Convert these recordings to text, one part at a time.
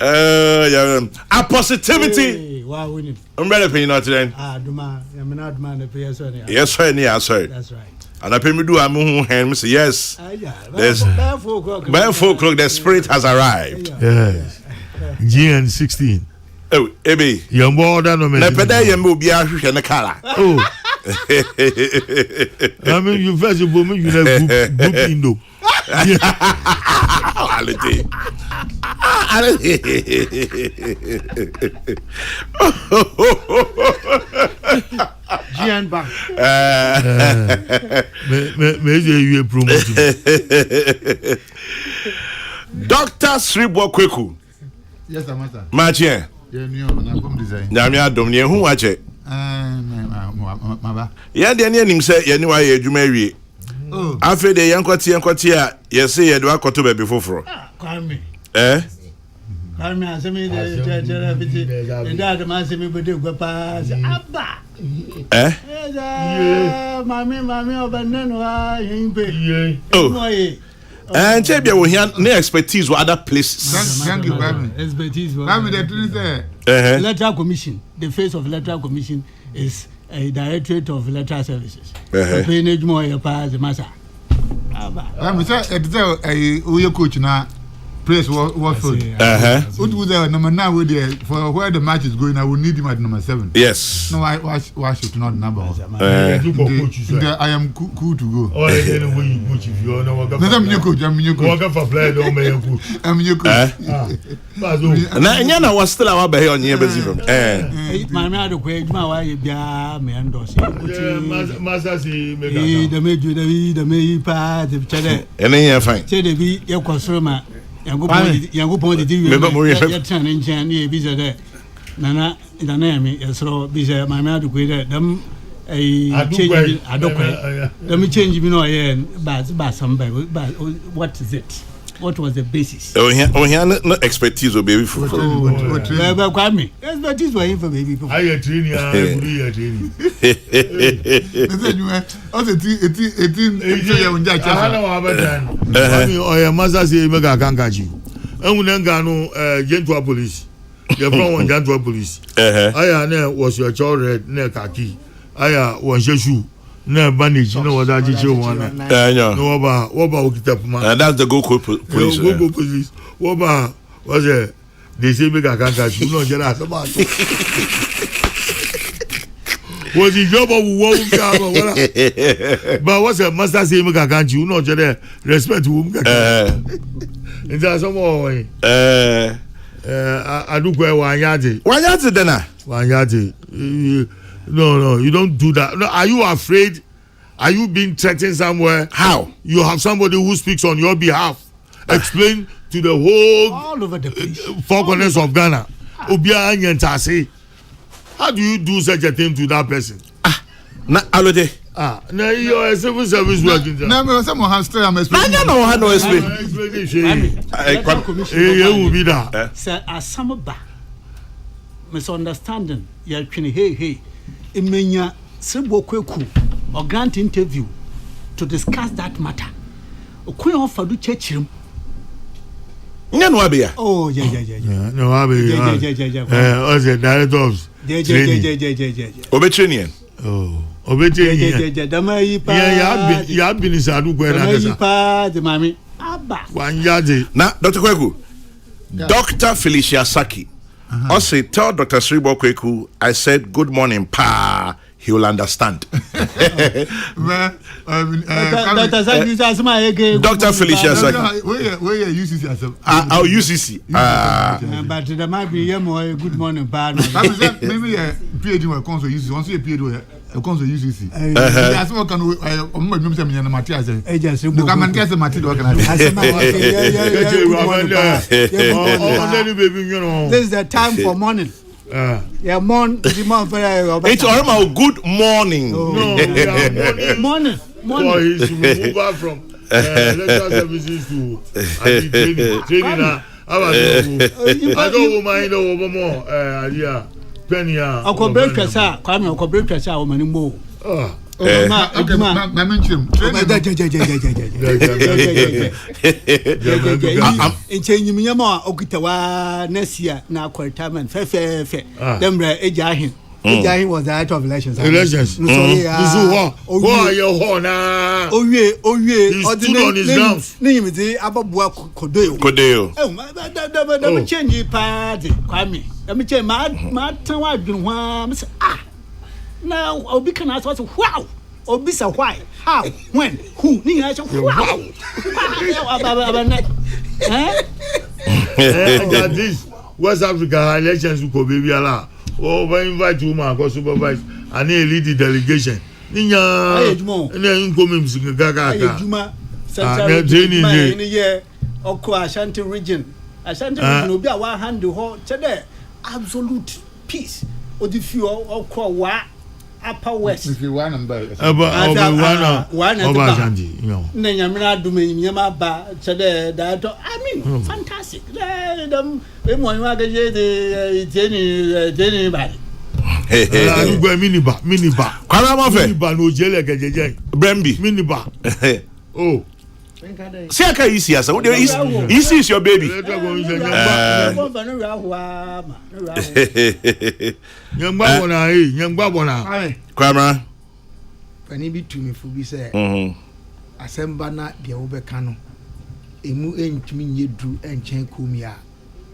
A positivity. Wow, winning. I'm ready for you not today. Duma, I'm not man the PS. Yes, sir, yes, sir. That's right. And I pay me do a moon hand, say yes. There's by 4 o'clock, the spirit has arrived. Yes. GN16. Oh, Ebi. You're more than a minute. You move the color. Oh. I mean, you first of all, you have book Indo. GN Bank. Maybe you promote. Dr. Kokrokoo. Yes, Amata. Machien. Nyamia domnie hu wache. Ya de ne nim se ye ni wa ye adwuma wie. Afi de yankoti a ye se ye de akoto ba bi foforo. Kwame. Kwame asemi de biti. Nda de ma semi bode gba abba. Mami obaneno wa yimpe. Oh. And Jabia will hear no expertise with other places. Thank you, Kwame. Expertise. Kwame, the truth is Electoral Commission. The face of Electoral Commission is a Directorate of Electoral Services. Paying more your pass the massa. Kwame, sir, it's a coach now. Place what for? What was the number 9 with the for where the match is going? I will need him at number 7. Yes. No, why should not number? I am cool to go. Oh, anyway, coach, if you know what I'm your coach. I'm your coach. For play, don't make you. I'm your coach. Now, was still our baby on your busy from. My man, the way my wife, yeah, me and Dossi. Masasi, the major, the may part of Chede. And then you're fine. Chede be your consumer. Yango point the you turn in Chan, busy there. Nana, in the name, so busy, my man to quit them. I don't let me change me no but somebody but what is it? What was the basis? Oh, here no expertise or baby for Kwame. Expertise were for baby. I am training. I am Master say mega kankachi. Enunengano Gentua police. The from one Gentua police. I was your child red near khaki. I was your shoe. No bandage, you know what I did you want. No about man. And that's the Kokrokoo police. Go police. What was it? They say make a can't you know just about. Was the job of one but what's a master say make a can't you know just respect whom in that some way. I do go one yard dinner. 1 yard. No, you don't do that. No, are you afraid? Are you being threatened somewhere? How? You have somebody who speaks on your behalf. Explain to the whole all over the place. 4 corners of Ghana. How do you do such a thing to that person? Alode. Now you're a civil service working. No, someone has to explain. No explanation. Will be that. Sir, as some misunderstanding. You're hey. Imenya Kokrokoo or grant interview to discuss that matter. Okwe offer do church room. Oh yeah. No, I was the director of Obetinian. Oh, Obetinian. Yeah, you have been in Sadu the mommy. Abba. 1 yard. Now, Dr. Kokrokoo, Dr. Felicia Saki. I say, tell Dr. Kokrokoo, I said, good morning, pa. He will understand. Dr. Felicia Saki. Where you UCC yourself? Our UCC. But there might be a more good morning, pa. Maybe a PhD will come to UCC. Once you PhD, will come to UCC. That's what can we Matthias. The command gets a material. This is the time for morning. Yeah, it's all good morning. Morning. He should move out from electoral services to training. I don't mind over more. Penny. I'll break your sir. Come on, break your sir. Nyama okitawa next year na retirement fe dem bra ejahin ejahin was the head of elections who are your hona owie ordinary nimidi ababua kodoyo dem change party kwame dem change ma tan wa adwun ho me say now obi can ask what wow obi say why how when who ni ya say wow this West Africa elections ko be biala o ba invite woman go supervise and lead the delegation ninya na nkomi msika gaga ejuma central region ni ye oko Ashanti region obi a wa hand ho chede absolute peace odi fi oko wa upper west if you want number one Ashanti na nyamira adum nyama ba chede that I mean fantastic dem we mo nwa gaje de jeni bari agugwa miniba kwara mo fe miniba no jele gajeje brembi miniba oh see aka easy as easy is your baby nyangba bona kwara pani bi tumi fu bi say asemba na de wo beka no emu entumi nyedu enchen komia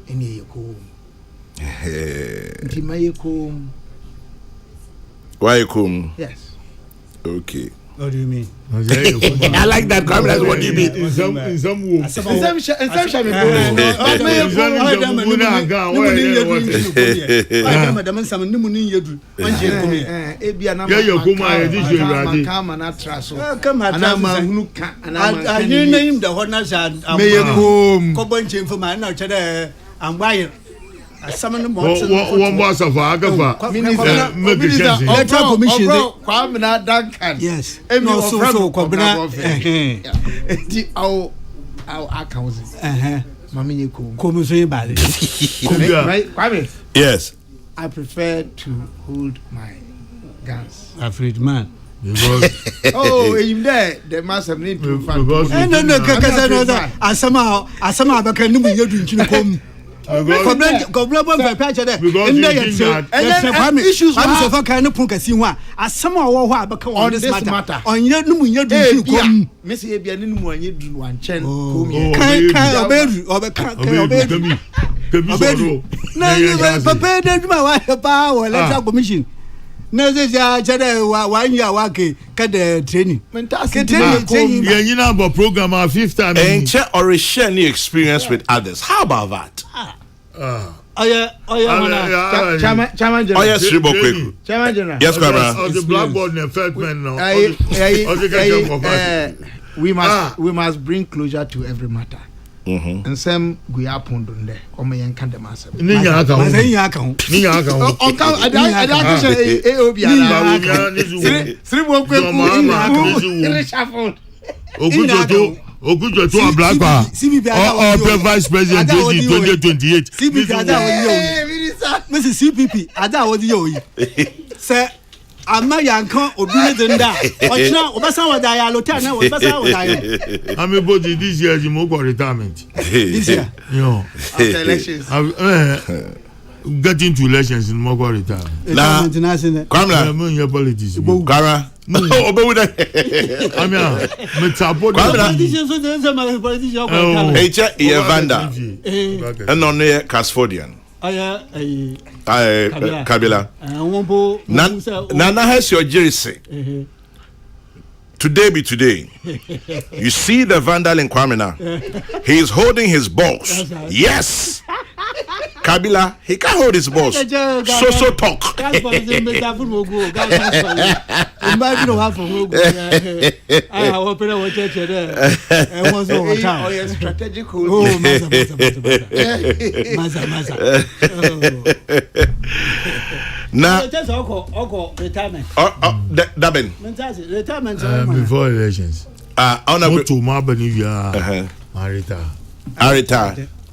ene yeko nti mayeko why come yes What okay do you mean? I like that. That's what you mean. In some Asamane mo one boss of Agafa Electoral Commission Kwamina Duncan yes no so kwabena nti our account mama nyeko komiso bale Kwame yes I prefer to hold my guns afraid man because in there the master need to find no kaka no asama abaka nimu yedu nchini kom Gobler bon for patch there. In there issues so for kind of punkasi ho asama wo ho abaka on this matter. On ye no munye du kom. Me say bia ne mu anye du wan chen kom ye. Kai oberu obeka oberu. Na you papa de duma wa pa wo Electoral Commission. Na ze ja chede wa nya wa ke the training. Training nyina about program our fifth time. And share or share any experience with others. How about that? Chairman Oh yes, Ribo Kweku. Chairman General. Yes, Kwabena. The blackboard and felt men now. We must bring closure to every matter. And some we are pondon there. Come and can the master. Ninya account. Ogujo to Ablakwa or vice president 2028 Mrs. CPP ada wodi yo yi say ama yankan obi ne denda ochina obasa wada ya lota na obasa wada ya I'm body this year you go retirement this year yo after elections getting to elections in Mogo retirement na Kwamla I'm in politics Kwara obewu da I mean me support politicians so there some politicians go Echa Evanda and on the Casfodian Kabila Nana has your jersey today be today you see the vandal in Kwamina he is holding his balls yes Kabila he can't hold his balls so talk strategic now retirement before elections to Marbanivia Arita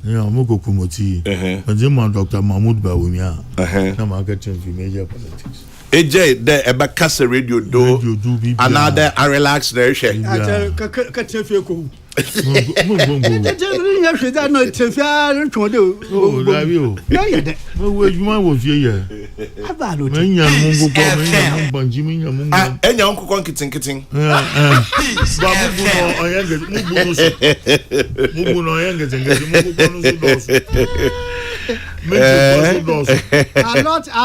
yeah, Moko Kumoti, and Dr. Mahmoud Bawumia, I'm getting major politics. AJ there eba kase radio do another I relax there share. A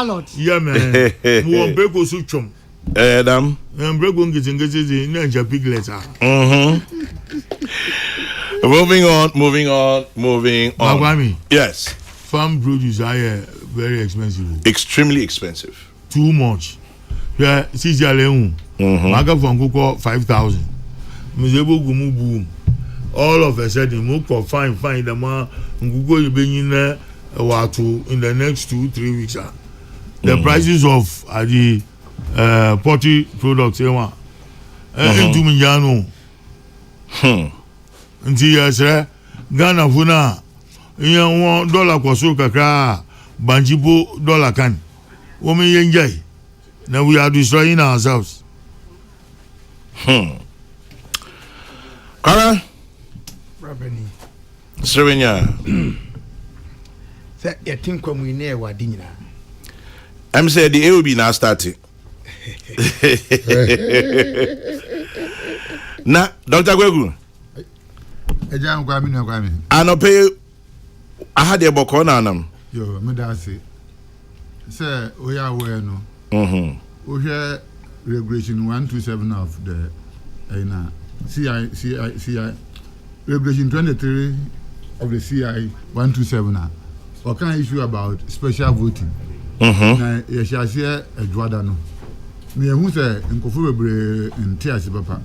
lot. Yeah, man. We want break go suchum. Adam. Break go get the ninja piglets. Moving on. Magwami. Yes. Farm produce are very expensive. Extremely expensive. Too much. Yeah, see Jaleun. Maga from Coco 5,000. Mizebo gumu boom. All of a sudden, Moko fine the man Google you bring in there in the next 2-3 weeks. The prices of the poultry products into Minjano. Nti yasre Ghana funa $1 kwa so kakra banjibo dollar kan wo me yenjai now we are destroying ourselves. Kara Rabani Srevenya say you think we near wadi nyina I'm say the AOB now starting. Na Dr. Gwegu Ejam kwa mi. Anope ahade boko na anam. Yo, me da say. Say we are aware no. We hear regulation 127 of the CI regulation 23 of the CI 127 what kind of issue about special voting. Na ye shall share a dwada no. Me hu say nkofo bebre ntiase papa.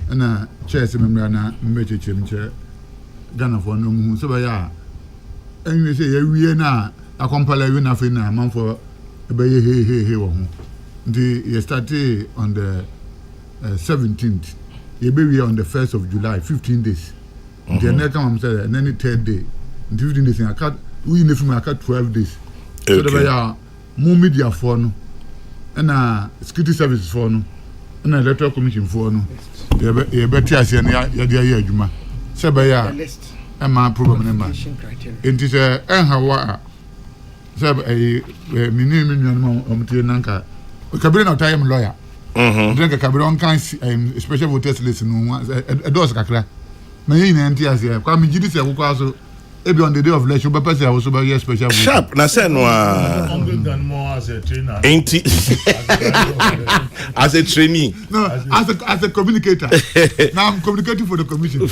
Na chair se memra na mmechechem che Ghana for no mu so ba ya enwe say ye wie na akompala wi na fe na manfo be ye he wo ho the ye started on the 17th ye be we on the 1st of July 15 days the next come say and any third day 15 days in aka we ne fuma aka 12 days so the ba ya mu media for no na security services for no na electoral commission for no ye better ase na ya de aye adwuma se ba ya e ma problem na ma enti se enhawa se mini no omtie nanka kabire na time lawyer drink kabire on kan special voters list no dos kakra na yin na enti ase kwa mi gidi se kokwa so ebi on the day of election be person also be yes special vote Sharp na say no as a trainer as a trainee no as a communicator now I'm communicating for the commission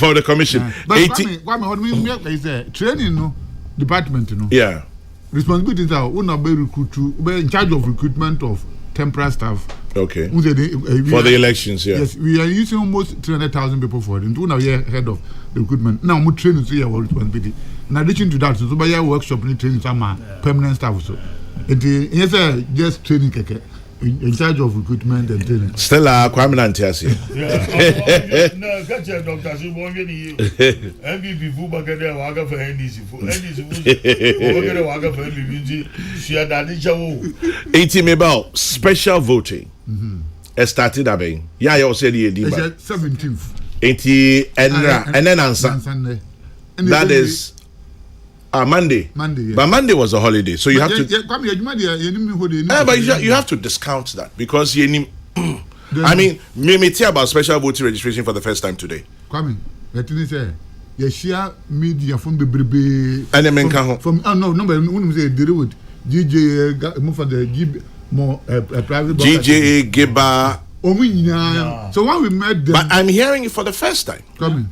but 80 what me say training no department no yeah responsibilities are una be be in charge of recruitment of temporary staff. Okay. For the elections, yeah. Yes, we are using almost 300,000 people for it. And we are head of the recruitment. Now we train to your responsibility. In addition to that, so we have workshop and training some permanent staff. So it's just training in charge of recruitment and training. Stella Kwame Nantiasi. No, catch your doctor. So one you MVP football get there. Waga for NDC. NDC. Waga waga for MVP. She had that issue. 80 about special voting. Started abe. Yeah, you said the 17th. 80 and then answer. That is. Monday. Yeah. But Monday was a holiday, so you have to. But you have to discount that because you. I mean, me tell about special voting registration for the first time today. Kwame, let me say, you share media from the baby. And then from no, but when we say deal with GJ, move for the private. GJ Giba. So when we met them, but I'm hearing it for the first time. Kwame,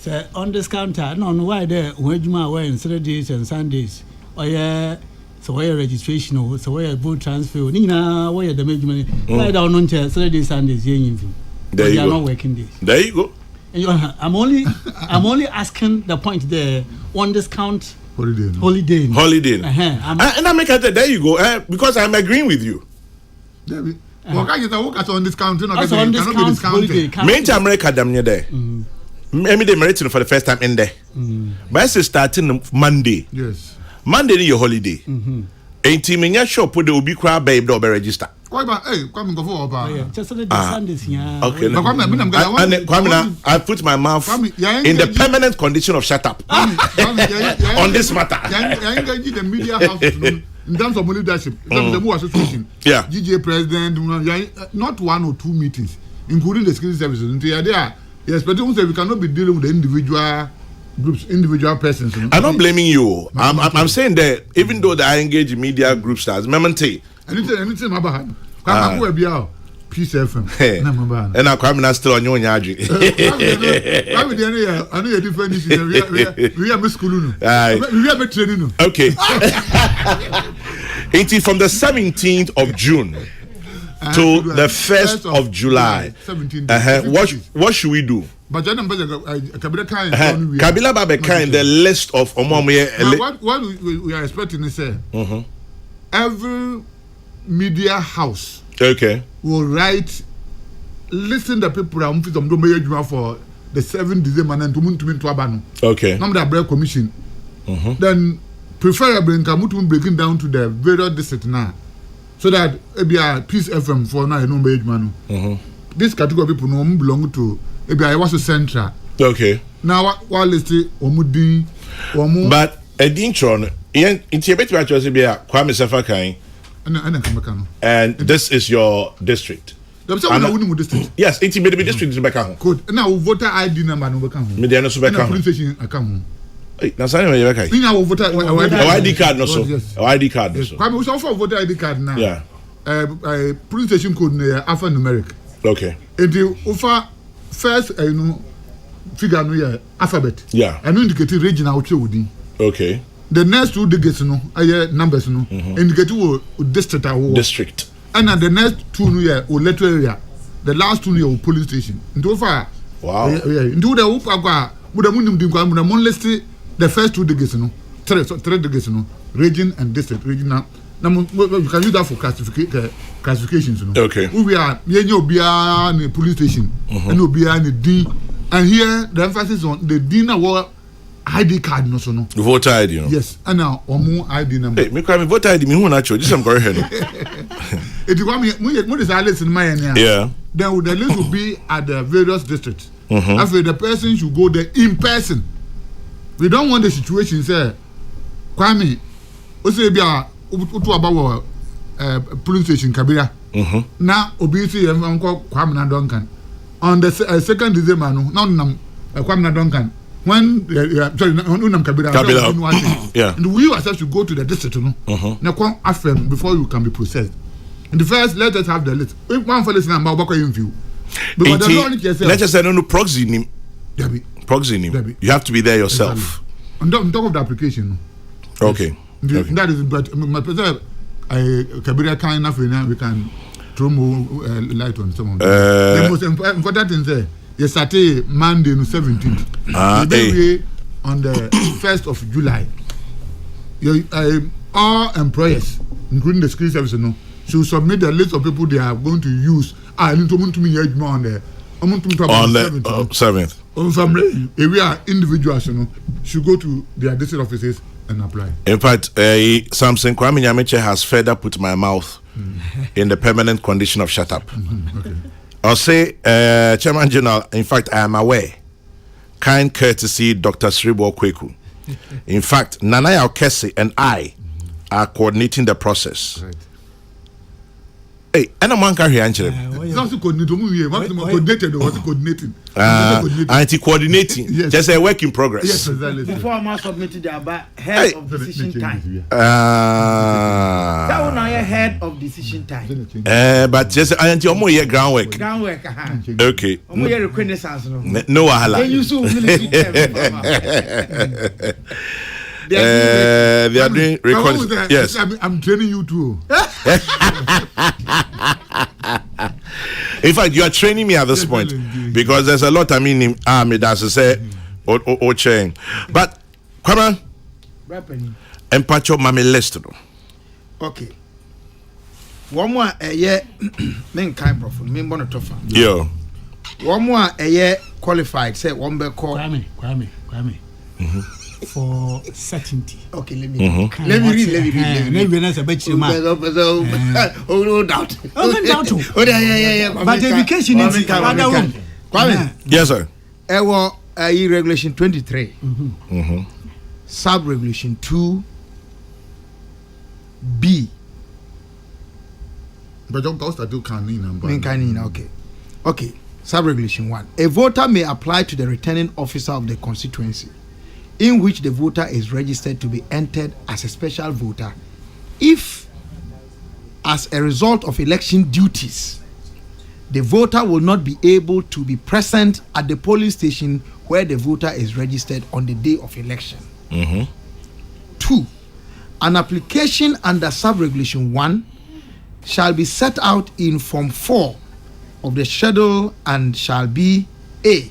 so on this counter, no, why there? Where you are wearing Saturdays and Sundays? Oh yeah, so where registration or so where vote transfer? Nina, where the management? Why down on Saturdays, Sundays? There you go. Not working days. There you go. I'm only asking the point there. On discount holiday. And I make it there you go. Because I'm agreeing with you. Well, I get on discount. Also on discount holiday. Main America damn near there. Maybe they married for the first time in there. But it's starting Monday. Yes. Monday is your holiday. Enti menya sure put the obi kra babe do be register. Why ba come go for oba. Just the Sundays here. Okay. Kwame, I put my mouth in the permanent condition of shut up on this matter. The media house in terms of leadership, in terms of the association. Yeah. GJ president, not 1 or 2 meetings, including the security services. Until you are there, yes, but we cannot be dealing with the individual groups, individual persons. I'm not blaming you. I'm saying that even though I engage in media groups, as Memente. Anything about Peace FM. And I'm coming still on your yardry. I know a different issue. We are school. We are training. Okay. 80 from the 17th of June to the 1st of July. What should we do? But Kabila Babeka in the list of what we are expecting is every media house will write listen the people that are for the 7th December and to Abano. Okay. Number the commission. Then preferably breaking down to the various districts now. So that Peace FM for now no man. This category of people no belong to I was a central. Okay. Now what list omudi omu. But Edintron Kwame Safakai. And this is your district. Yes, it's maybe district is back home. Good. Now voter ID number no back home. Mediano so back home. Police station account. Na sane me back. We now voter ID card no so. ID card no so. Kwame we offer voter ID card now. Yeah. Police station code alphanumeric. Okay. And the offer first figure no alphabet. Yeah. And indicate regional wodi. Okay. The next 2 digits numbers indicate district. And the next 2 electoral area. The last 2 police station. Into far. Wow. Into the list the first 2 digits 3 digits region and district regional. Now you can use that for classifications. Okay. We are the police station and we are the D. And here the emphasis on the D now. ID card no so no. Voter ID no. Yes, and now omu ID number. Hey, me kwame voter ID me hu na cho. This am correct here. It kwame mo this list in my area. Yeah. Then the list will be at the various districts. After the person should go there in person. We don't want the situation say kwame o say bia utu about police station Kabira. Now obi say kwame na Duncan. On the 2nd December no now kwame na Duncan. When Kabila, yeah, and we ourselves should go to the district, now come after before you can be processed. In the first, let us have the list. If one for listening about what you view, because the law let's just say no proxy name. Proxy name. You have to be there yourself. Exactly. On top of the application. Okay. That is, but my president, Kabila kind enough now we can throw more light on some of them. The most important thing there. Yes, Saturday, Monday, 17th. On the 1st of July. All employers, including the security service, should submit the list of people they are going to use. On the 7th. If we are individuals, should go to their district offices and apply. In fact, Samson Kwame Nyameche has further put my mouth in the permanent condition of shut up. Okay. I'll say, Chairman General, in fact, I am aware. Kind courtesy, Dr. Sribo Kweku. In fact, Nanaya Okese and I are coordinating the process. Right. Hey, and I'm one carry answer. Anti-coordinating. Yes. Just a work in progress. Yes, exactly. Before I must submit the head of decision time. That one I head of decision time. But just anti omo ye groundwork. Groundwork. Okay. Omo ye reconnaissance no wahala. Then you so really they are doing recording. Yes. I'm training you too. In fact, you are training me at this point because there's a lot I mean that's to say or chain. But come on. And Pacho Mami list. Okay. One more a year men kind profile, men bonnet tougher. Yo. One more a year qualified, say one be call. Kwame. for certainty. Okay, let me read. Let me read. No doubt. No doubt. Yeah. But education is Kwame. Yes, sir. Regulation 23. Sub Regulation 2B. But don't go to do okay. Okay. Sub-regulation 1. A voter may apply to the returning officer of the constituency in which the voter is registered to be entered as a special voter if, as a result of election duties, the voter will not be able to be present at the polling station where the voter is registered on the day of election. 2. An application under Sub-regulation 1 shall be set out in Form 4 of the schedule and shall be A.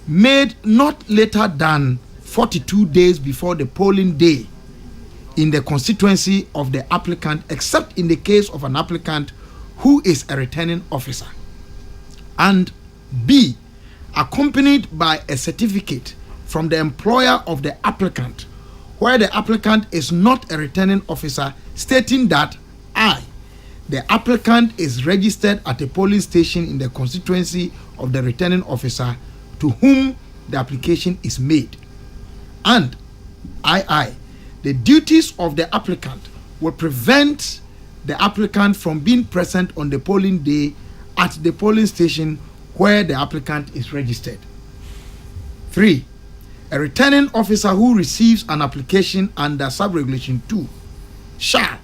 Made not later than 42 days before the polling day in the constituency of the applicant, except in the case of an applicant who is a returning officer. And B. Accompanied by a certificate from the employer of the applicant, where the applicant is not a returning officer, stating that the applicant is registered at a polling station in the constituency of the returning officer to whom the application is made. And the duties of the applicant will prevent the applicant from being present on the polling day at the polling station where the applicant is registered. 3. A returning officer who receives an application under Sub-regulation 2 shall,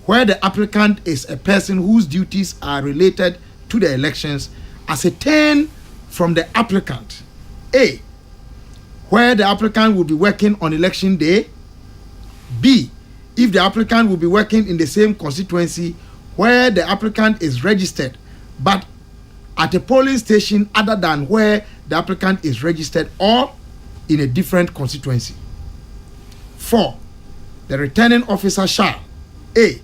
where the applicant is a person whose duties are related to the elections, ascertain from the applicant A. Where the applicant will be working on election day. B. If the applicant will be working in the same constituency where the applicant is registered, but at a polling station other than where the applicant is registered or in a different constituency. 4. The returning officer shall A.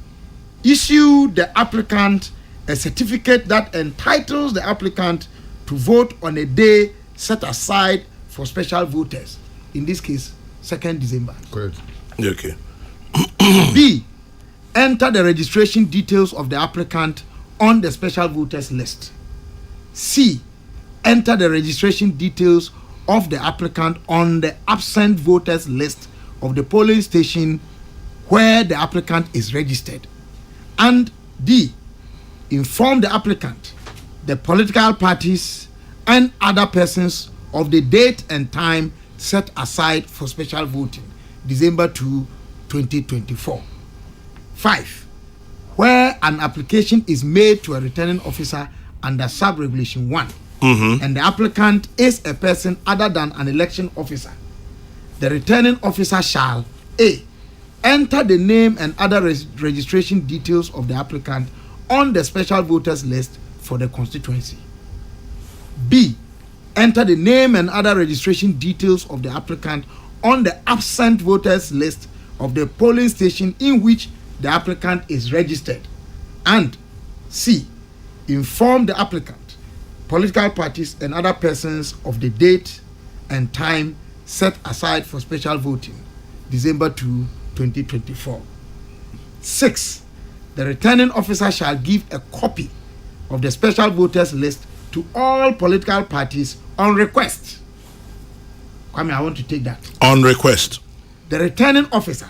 Issue the applicant a certificate that entitles the applicant to vote on a day set aside for special voters. In this case, 2nd December. Correct. Okay. B. Enter the registration details of the applicant on the special voters list. C. Enter the registration details of the applicant on the absent voters list of the polling station where the applicant is registered. And D. Inform the applicant, the political parties, and other persons of the date and time set aside for special voting, December 2, 2024. 5. Where an application is made to a returning officer under Sub-regulation 1, and the applicant is a person other than an election officer, the returning officer shall A. Enter the name and other registration details of the applicant on the special voters list for the constituency. B. Enter the name and other registration details of the applicant on the absent voters list of the polling station in which the applicant is registered. And C. Inform the applicant, political parties, and other persons of the date and time set aside for special voting, December 2, 2024. 6. The returning officer shall give a copy of the special voters list to all political parties on request. Kwame, I want to take that. On request. The returning officer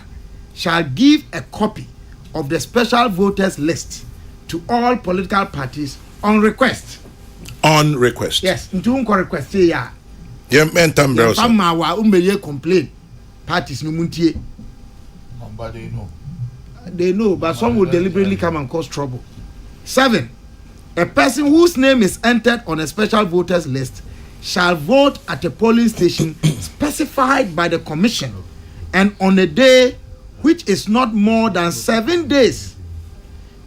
shall give a copy of the special voters list to all political parties on request. On request. Yes, into unko request ya. Yeah, mentam browser. Fama wa umbeye complain. Parties no muntie. But they know. They know, but some will deliberately come and cause trouble. 7. A person whose name is entered on a special voters list shall vote at a polling station specified by the commission and on a day which is not more than 7 days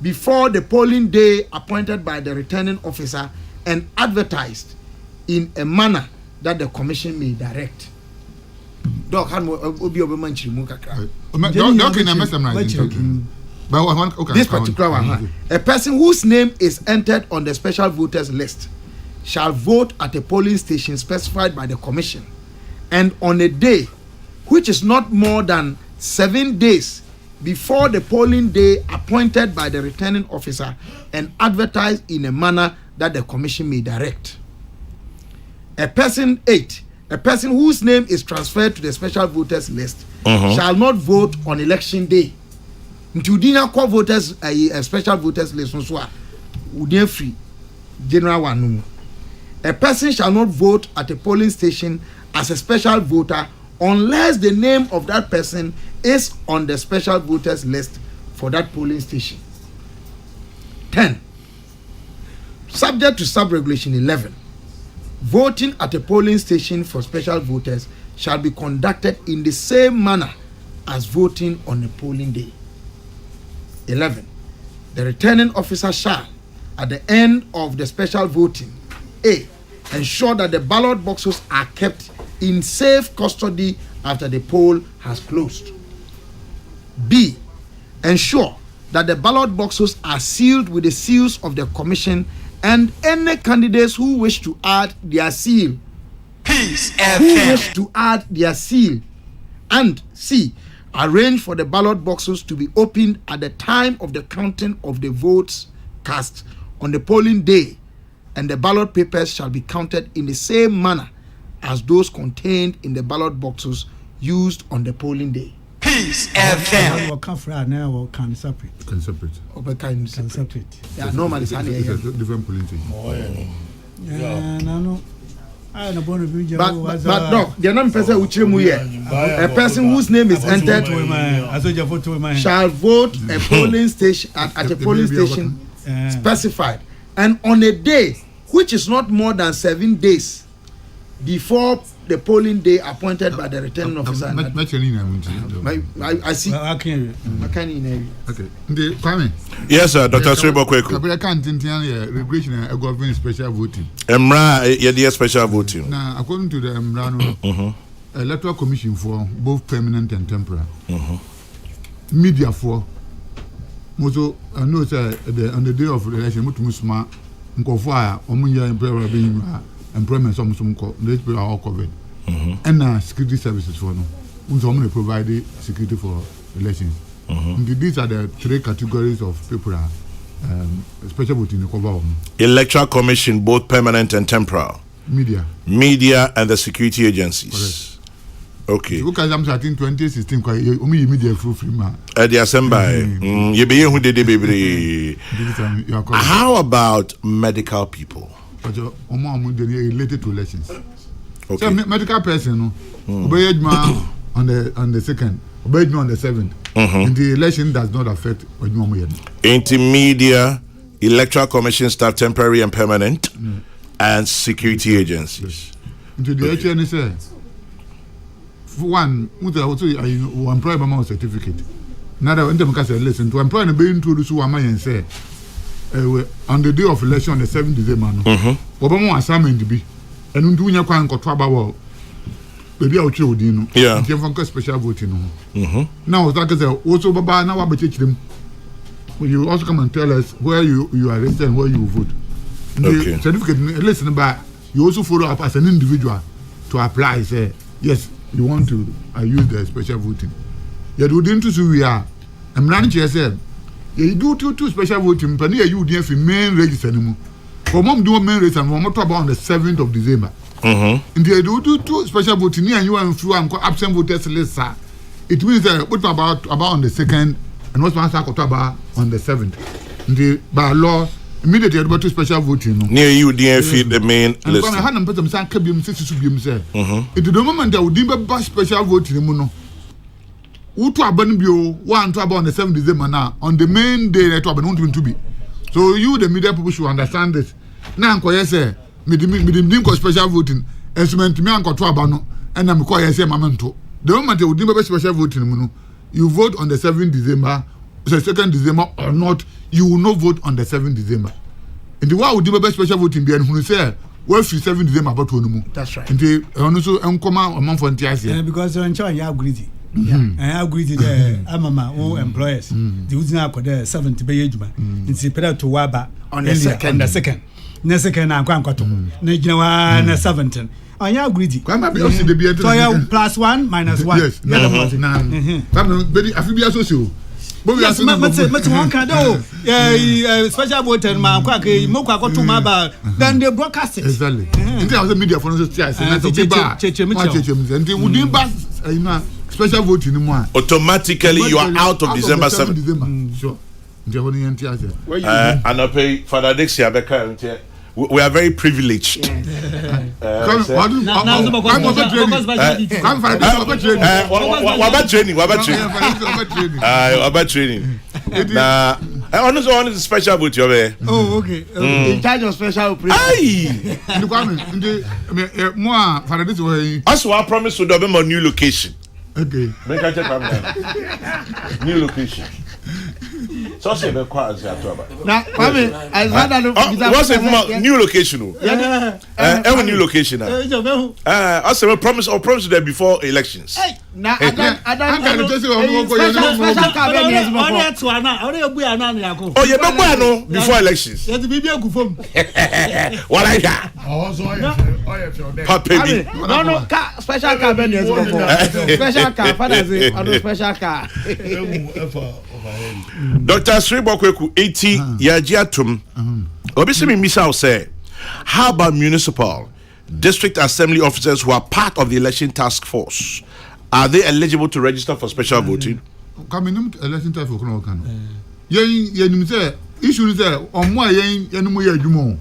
before the polling day appointed by the returning officer and advertised in a manner that the commission may direct. This particular one, a person whose name is entered on the special voters list shall vote at a polling station specified by the commission and on a day which is not more than 7 days before the polling day appointed by the returning officer and advertised in a manner that the commission may direct. A person whose name is transferred to the special voters list shall not vote on election day. Ntudina call voters a special voters list so would free general one. A person shall not vote at a polling station as a special voter unless the name of that person is on the special voters list for that polling station. 10. Subject to sub-regulation 11. Voting at a polling station for special voters shall be conducted in the same manner as voting on a polling day. 11. The returning officer shall, at the end of the special voting, A, ensure that the ballot boxes are kept in safe custody after the poll has closed. B, ensure that the ballot boxes are sealed with the seals of the commission and any candidates who wish to add their seal. And C, arrange for the ballot boxes to be opened at the time of the counting of the votes cast on the polling day, and the ballot papers shall be counted in the same manner as those contained in the ballot boxes used on the polling day. Peace FM. Can separate. Yeah, normally it's a different polling station. But no, the other person which a person whose name is entered shall vote a polling station at a polling station specified, and on a day which is not more than 7 days before the polling day appointed by the returning officer. I see. Okay. Yes, sir. Dr. Sribo Kweko. I can't regulation and government special voting. Special voting. Now, according to the Electoral Commission for both permanent and temporary, media for Mozo, I know on the day of the election, Mutumusma, Nkofaya, Omunya, employment some they are all covered. And security services for no. We provide security for elections. These are the 3 categories of people special voting in cover. Electoral Commission, both permanent and temporal. Media and the security agencies. Correct. Okay. Look at them in 2016 only media free man. At the assembly. You be who did baby. How about medical people? But related to elections. Okay. So medical person obey on the 2nd, obey on the 7th. And the election does not affect Intermedia, Electoral Commission staff, temporary and permanent, and security agencies. Into the HN says one, employ by certificate. Another one them can listen to employ and be introduced to Amaya and say on the day of election on the 7th December. Obama assignment to be and do your quan control. Baby, I'll show you. Yeah, special voting. Now, that is also Baba. Now, I teach them. Will you also come and tell us where you are registered and where you vote? Okay. Certificate, listen, but you also follow up as an individual to apply. Say, yes, you want to use the special voting. You do into we are. I'm running to yourself. You do two special voting, but you do for main register anymore. For mom do main register, and talk about on the 7th of December. And they do two special voting, and you and through and absent voters list, sir. It means that what about on the 2nd and what's my about on the 7th. And by law, immediately about two special voting. Near you, DFE, the main list. And I had them put them saying, it the moment that would be special voting. Who to Abanbio, one to about on the 7th December now, on the main day that to be. So you, the media people, should understand this. Now, I say, me special voting, instrument me and Abano, and I'm quite a mamento. The moment you do special voting, you vote on the 7th December, the 2nd December or not, you will not vote on the 7th December. And the one who do special voting, and who say, well, 7th December about one. That's right. And they also come out among Fontias. Because you're in charge, you agree. And I agree to the Amama or employers. The Uzna could 7th Bayajuma. It's better to Waba on the 2nd. na second na kwankwato na gina na 17 anya greedy kwama be osi de bi so you +1 -1 yes na kwama be afi bi asoso bo bi aso na mate one kan do special voter ma kwa ke mo kwa to ma ba then they broadcast it exactly nti àwọn media for no so tia say na so be ba cheche nti wudin ba special vote ni mo automatically you are out of December 7 sure nti àwọn yen tia say anope Father Dixie abeka nti we are very privileged. What training. On is special boot your way. Oh, okay. In charge of special operation. Also, I promise to double my new location. Okay. Make I check new location. So say be kwa as atoba. Na kwame as father no what's a new location o? New location na. I say promise there before elections. Na Adam just say on go special cabinet on to ana on you buya na yako. Oh you be buya no before elections. Yet be egu fom. What I hear? Papa no special cabinet special car father say on special car. Dr. Sribokweku 80 Yajiatum. Obisimi Misao say, how about municipal district assembly officers who are part of the election task force? Are they eligible to register for special voting? Coming election task force no yen say issue say on mo yen mo ye adwumo.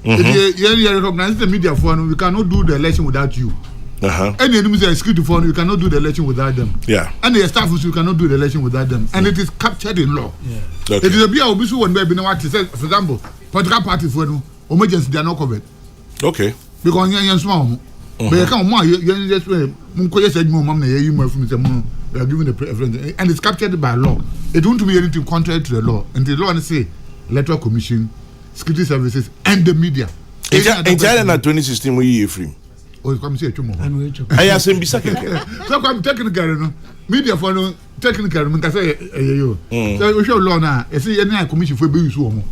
Yen recognize the media for we cannot do the election without you. And the security for you cannot do the election without them. Yeah. And the staff you cannot do the election without them. And it is captured in law. Yeah. Okay. It is a be obisu one baby no what say for example, political party for no emergency they are not covered. Okay. Because yen small. But you can more yen just munko yes adwuma mam na you more from say they are giving the preference and it's captured by law. It won't be anything contrary to the law. And the law say Electoral Commission, security services and the media. In 2016 we hear free. Oh, come see chumo. I ask him bisa keke. So come technical no. Media for no technical me ka say yo. So we show law na, e say any commission for be use omo.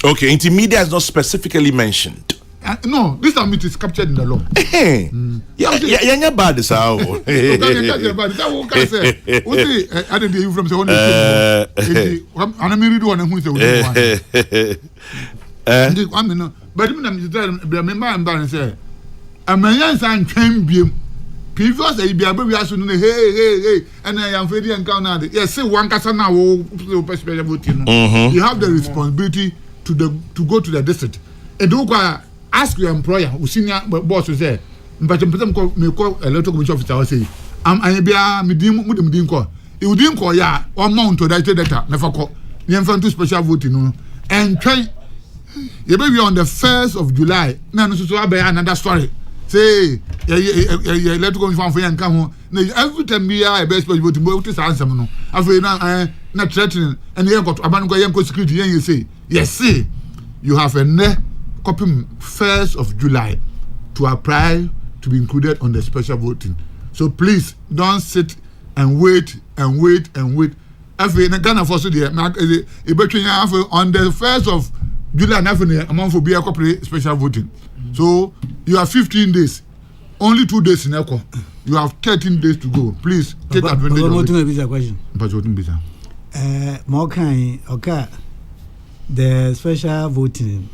Okay, into media is not specifically mentioned. No, this time it is captured in the law. Yeah, bad is how. That what can say. What say I didn't hear from say one. And me read one who say one. I mean no, but me na me tell remember and say American san twem biem previous e bia be aso no hey and I am very encounter yes say one kasa na wo special voting no you have the responsibility to go to the district and do ask your employer who senior boss say mpatem ko me ko electoral commission officer say am bia me din ko e udin ko ya on mount to that data na fa ko yem fa to special voting no and try you be on the 1st of July na no so abey another story. Say, let go from for come every time we are best possible to go to answer. No, after not threatening, and you got Abango security. You say, yes, see, you have a copy 1st of July to apply to be included on the special voting. So please don't sit and wait. After Ghana for there, on the 1st of July, amount for be a copy special voting. So you have 15 days, only 2 days in Echo. You have 13 days to go. Please take advantage of it. Question. Okay. The special voting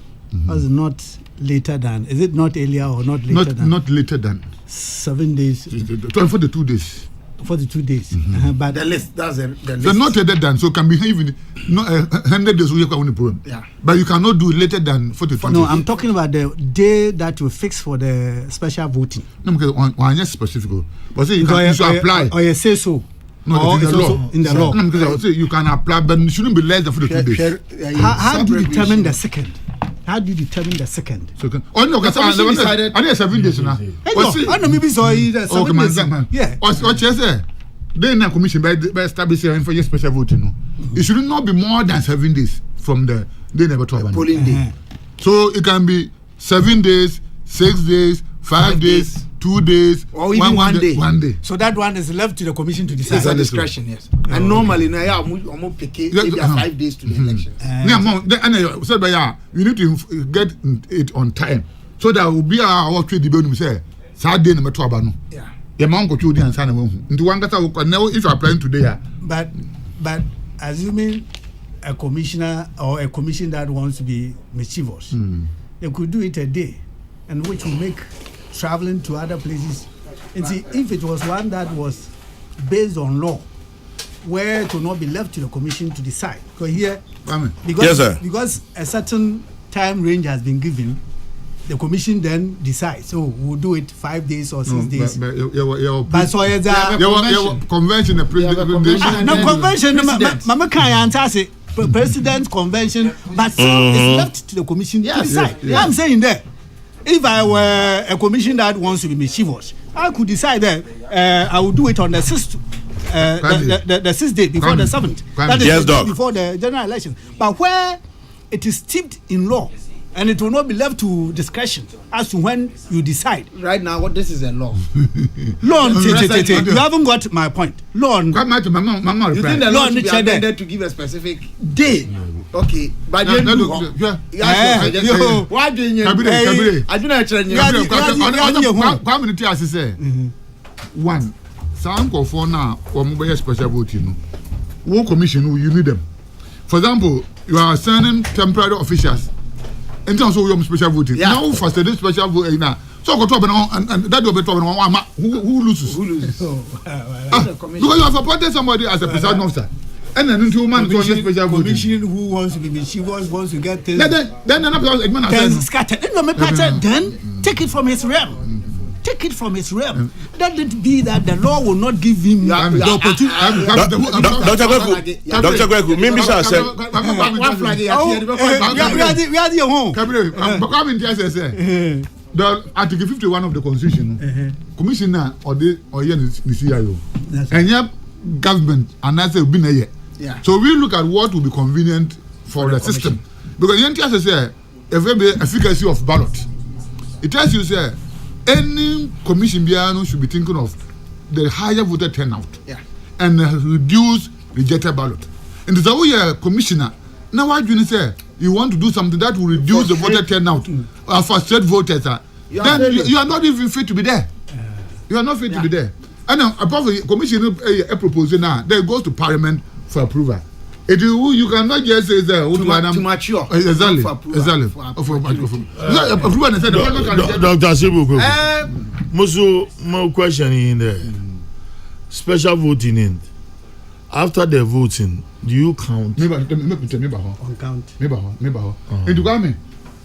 was not later than. Is it not earlier or not later than? Not later than 7 days. For the 2 days. For the 2 days, but the list that's the list. They're not later than, so can be even 100 days. We have only problem. Yeah, but you cannot do later than 42 No, days. I'm talking about the day that you fix for the special voting. No, because one yes specific. But say you can apply. Or you say so. No, it's in the law. In the law. No, because say you can apply, but it shouldn't be less than 42 days. How do you determine the second? How do you determine the second? So oh no, because I need 7 days now. I know maybe so. 7 days. Yeah. What you say? Then a commission by establishing for your special voting. No, it should not be more than 7 days from the day never to polling day. So it can be 7 days, 6 days, 5 days. 2 days, or even one day. 1 day. So that one is left to the commission to decide. It's a discretion, yes. And normally, now, I'm picking 5 days to the elections. We need to get it on time. So that will be our trade debate. Say, Saturday, number 12. Yeah. Your mom could do the answer. Into one that I know if you are applying today. But assuming a commissioner or a commission that wants to be mischievous, they could do it a day, and which will make traveling to other places. And see, if it was one that was based on law, where it will not be left to the commission to decide. Because here, because a certain time range has been given, the commission then decides. So we'll do it 5 days or 6 days. But so it's a convention. No convention. Mama can't answer it. President's convention, but still it's left to the commission to decide. I'm saying that if I were a commission that wants to be mischievous, I could decide that I will do it on the 6th. The 6th day before the 7th. That is before the general election. But where it is steeped in law, and it will not be left to discretion as to when you decide. Right now, what this is a law. Law, you haven't got my point. Law, you think the law should be amended to give a specific day? Okay, but then why do you? I do not say one. Some go for now or mobile special voting. One commission, you need them. For example, you are sending temporary officials. In terms of your special voting, now for the special voting now. So go to and that will be who loses? Because you have appointed somebody as a presiding officer, and then 2 months on special voting. Commission who wants to be mischievous, wants to get things. Then scattered. Then take it from his realm. Take it from his realm. Let it be that the law will not give him the opportunity. Dr. Kweku, maybe I said. We are the home. The Article 51 of the Constitution, Commissioner or the CIO, and yet government and that's a been. So we look at what will be convenient for the system, because the NTS say efficacy of ballot. It tells you say. Any commission should be thinking of the higher voter turnout and reduce rejected ballot. And the way commissioner, now why do you say you want to do something that will reduce the voter turnout for state voters? Then you are not even fit to be there. You are not fit to be there. And apart from commission a proposal now, then it goes to parliament for approval. You cannot just say that to mature. Exactly. Dr. Sibuko, more question in there. Special voting in. After the voting, do you count? Count.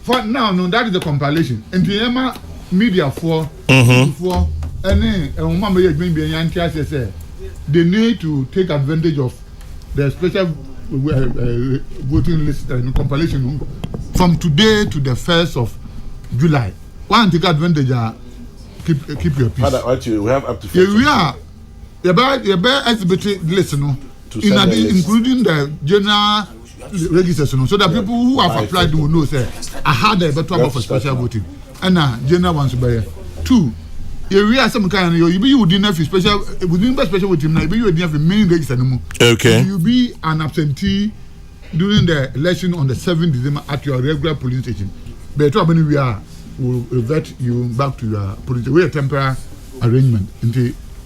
For now, no, that is the compilation. And the media for any they need to take advantage of the special voting list compilation from today to the 1st of July. One take advantage. Keep your peace. We have up to. We are. The bear exhibit list, including the general registration, so that people who have applied will know. Say, I had a better for special voting, and general ones by 2. We are some kind of you didn't have special within special voting. Maybe you didn't have a main register anymore. Okay. You be an absentee during the election on the 7th December at your regular police station. But we are will revert you back to your police. We are temporary arrangement.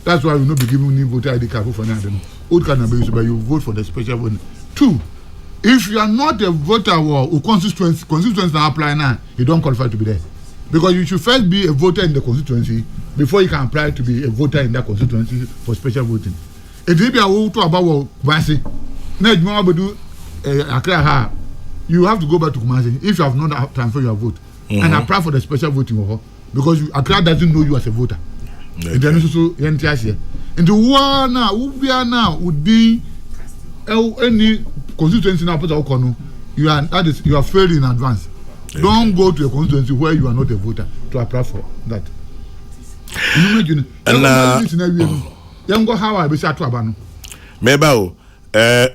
That's why we will not be giving new voter ID card for now. Old card number is, but you vote for the special voting. 2. If you are not a voter or constituency now apply now, you don't qualify to be there. Because you should first be a voter in the constituency before you can apply to be a voter in that constituency for special voting. If you are talk about Kumasi, you have to go back to Kumasi if you have not transferred your vote and apply for the special voting because Accra doesn't know you as a voter. And then also and the one now would be any constituency now you are failed in advance. Don't go to a constituency where you are not a voter to apply for that. How I be to Abano. Mebao,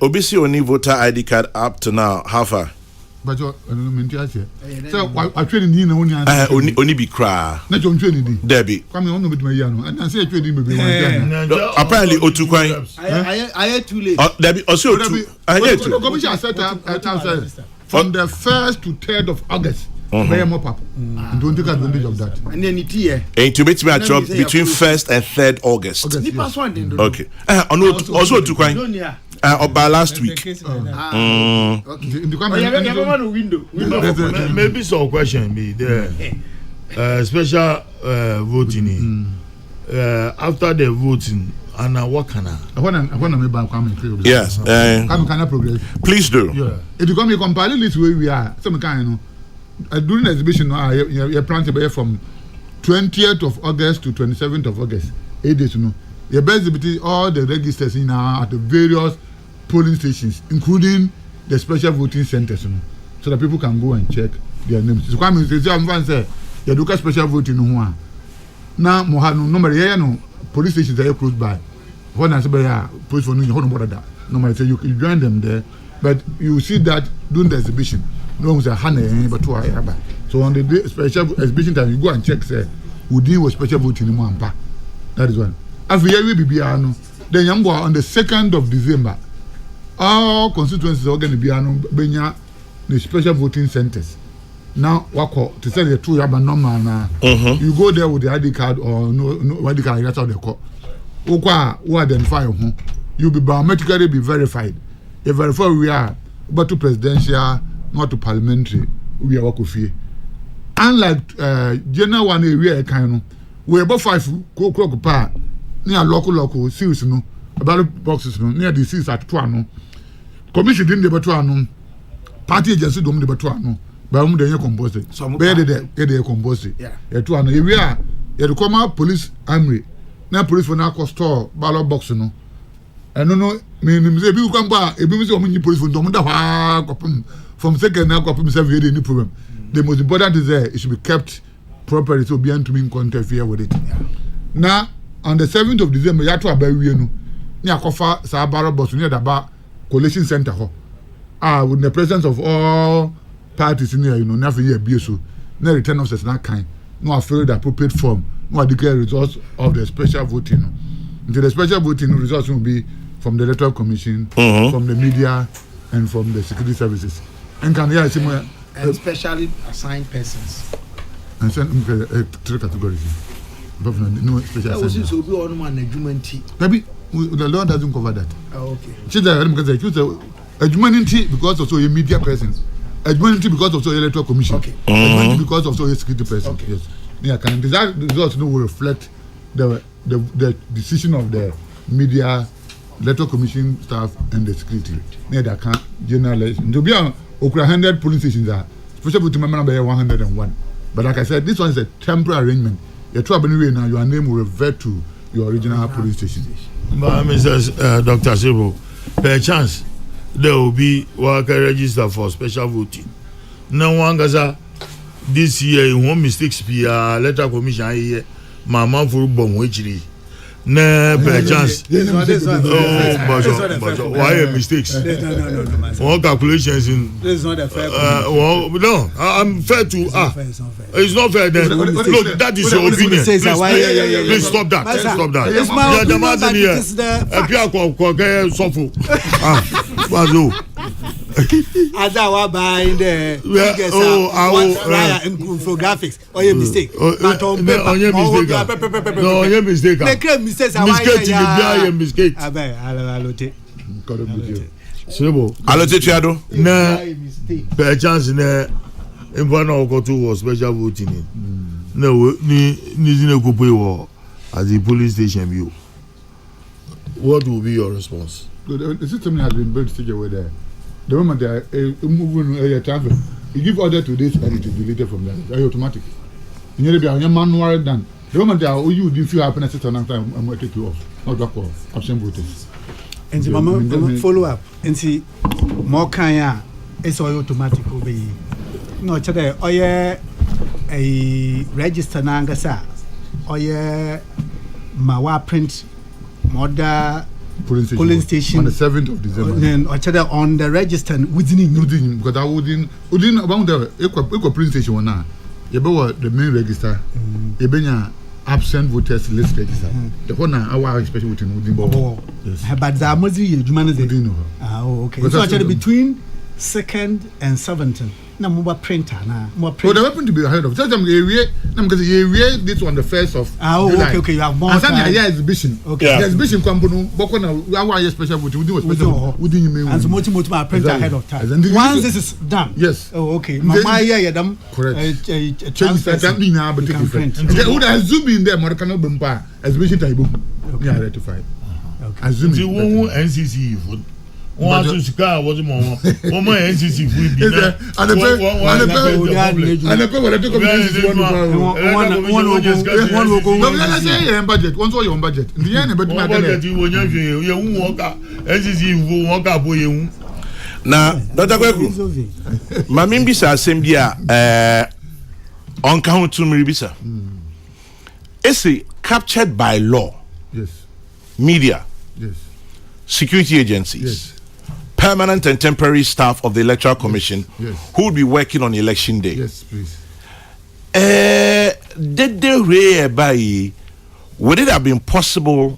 Obisi only voter ID card up to now. How far? But you so I training in only be cry. Not on training. Debbie. Come on with my young and I say trading maybe apparently Otukwai. I had too late. Debbie also I had to. Commission set up from the 1st to 3rd of August. Very more pop. Don't take advantage of that. And then it here. And to meet me at job between 1st and 3rd August. Okay. Also Otukwai. About last week. Maybe some question be there. Special voting. After the voting, and what can I? Yes. Can I progress? Please do. Yeah. It will come compiling this way we are. Some kind, during the exhibition, you plan to be from 20th of August to 27th of August. 8 days, Your best exhibit all the registers in at the various polling stations, including the special voting centers, so that people can go and check their names. So, I'm say, you do special voting no now, Mohano, no police stations are close by. When I say, police for no border, normally say you join them there, but you see that during the exhibition, no one's a honey, but two are. So, on the day, special exhibition time, you go and check, say, who deal with special voting in Mwampa. That is one. After we be then you on the 2nd of December. All constituencies are going to be the special voting centers. Now, to say the two have a normal, you go there with the ID card or no ID card, that's how they call. Who identify you'll be biometrically be verified. You verify we are, but to presidential, not to parliamentary, we are working. Unlike general one area, we're about 5 Kokrokoo near local seals, ballot boxes, near the seals at Tuano. Commission didn't debate Tuano. Party agency don't debate Tuano. But I'm the composite. So, they're composite. Yeah, Tuano. If we are, you come out police armory. Now, police for now store ballot box, I don't know. If you come back, if you see police for from second now, any problem. The most important is that it should be kept properly so beyond to me interfere with it. Yeah. Now, on the 7th of December, you have to have a near Kofa Sabaro Bos near the bar collation center. With the presence of all parties in here, never year be so. No return of such that kind. No affiliate the appropriate form. No declare results of the special voting. The special voting results will be from the Electoral Commission, from the media, and from the security services. And can hear somewhere. And specially assigned persons. And send them 3 categories. But no special assignment. That will be on one adjument. Maybe the law doesn't cover that. Oh, okay. Adjument because also a media presence. Adjument because also Electoral Commission. Okay. Adjument because also a security person. Okay. Yes. Yeah, can that results will reflect the decision of the media, Electoral Commission staff, and the security. Yeah, that can generalize. To be on 100 police stations are special voting member 101. But like I said, this one is a temporary arrangement. Your trouble anyway now, your name will revert to your original police station. But Mr. Dr. Sibo, per chance there will be worker register for special voting. No one gaza this year in one mistakes be Electoral Commission here. Mama for bomb which no, per chance. But why mistakes? No. All calculations in. This is not a fair. No, I'm fair to. It's not fair. Then look, that is your opinion. Please stop that. Stop that. Yeah, the man here. What's Azawa buying the infographics or your mistake. But on your mistake. Make mistakes. Mistake. Sebo. Alote Chiado. Na per chance na imwana okoto was special voting. No ni zine kupe wo at the police station view. What will be your response? The system has been built such a way there. The moment they are moving a traffic, you give order to this and it is deleted from there. It's automatic. You need to be a manual done. The moment they are you if you happen to sit on time, I'm going to take you off. Not back off. Absent voters. And the follow up and see more kaya it's all automatic over here. No, today, oh yeah, a register nangasa, oh yeah, mawa print, mother polling station on the 7th of December. Then on the register within because I wouldn't about the polling station one now. You better the main register. You better absent voters list register. The one our especially within yes. But the Amazi you okay. So actually between 2nd and 7th. Na mobile printer na more printer. They happen to be ahead of. Just because you this on the 1st of July. Okay, you have more time. And exhibition. Okay. The exhibition company bokona our special vote within you and so much printer ahead of time. Once this is done. Yes. Oh, okay. Mama them correct. Change that now but different. They would assume in there more cannot bumpa exhibition time. Yeah, rectified. Okay. Assume the NCC vote. One to scar was more NCC will be there. And the budget. Once all your budget. In the end, but budget you won't walk NCC will walk up with you. Now, Dr. Kweku, Mamimbisa Assemblia on count to Miribisa. It's captured by law. Yes. Media. Yes. Security agencies. Yes. Permanent and temporary staff of the Electoral Commission who will be working on election day. Yes, please. Would it have been possible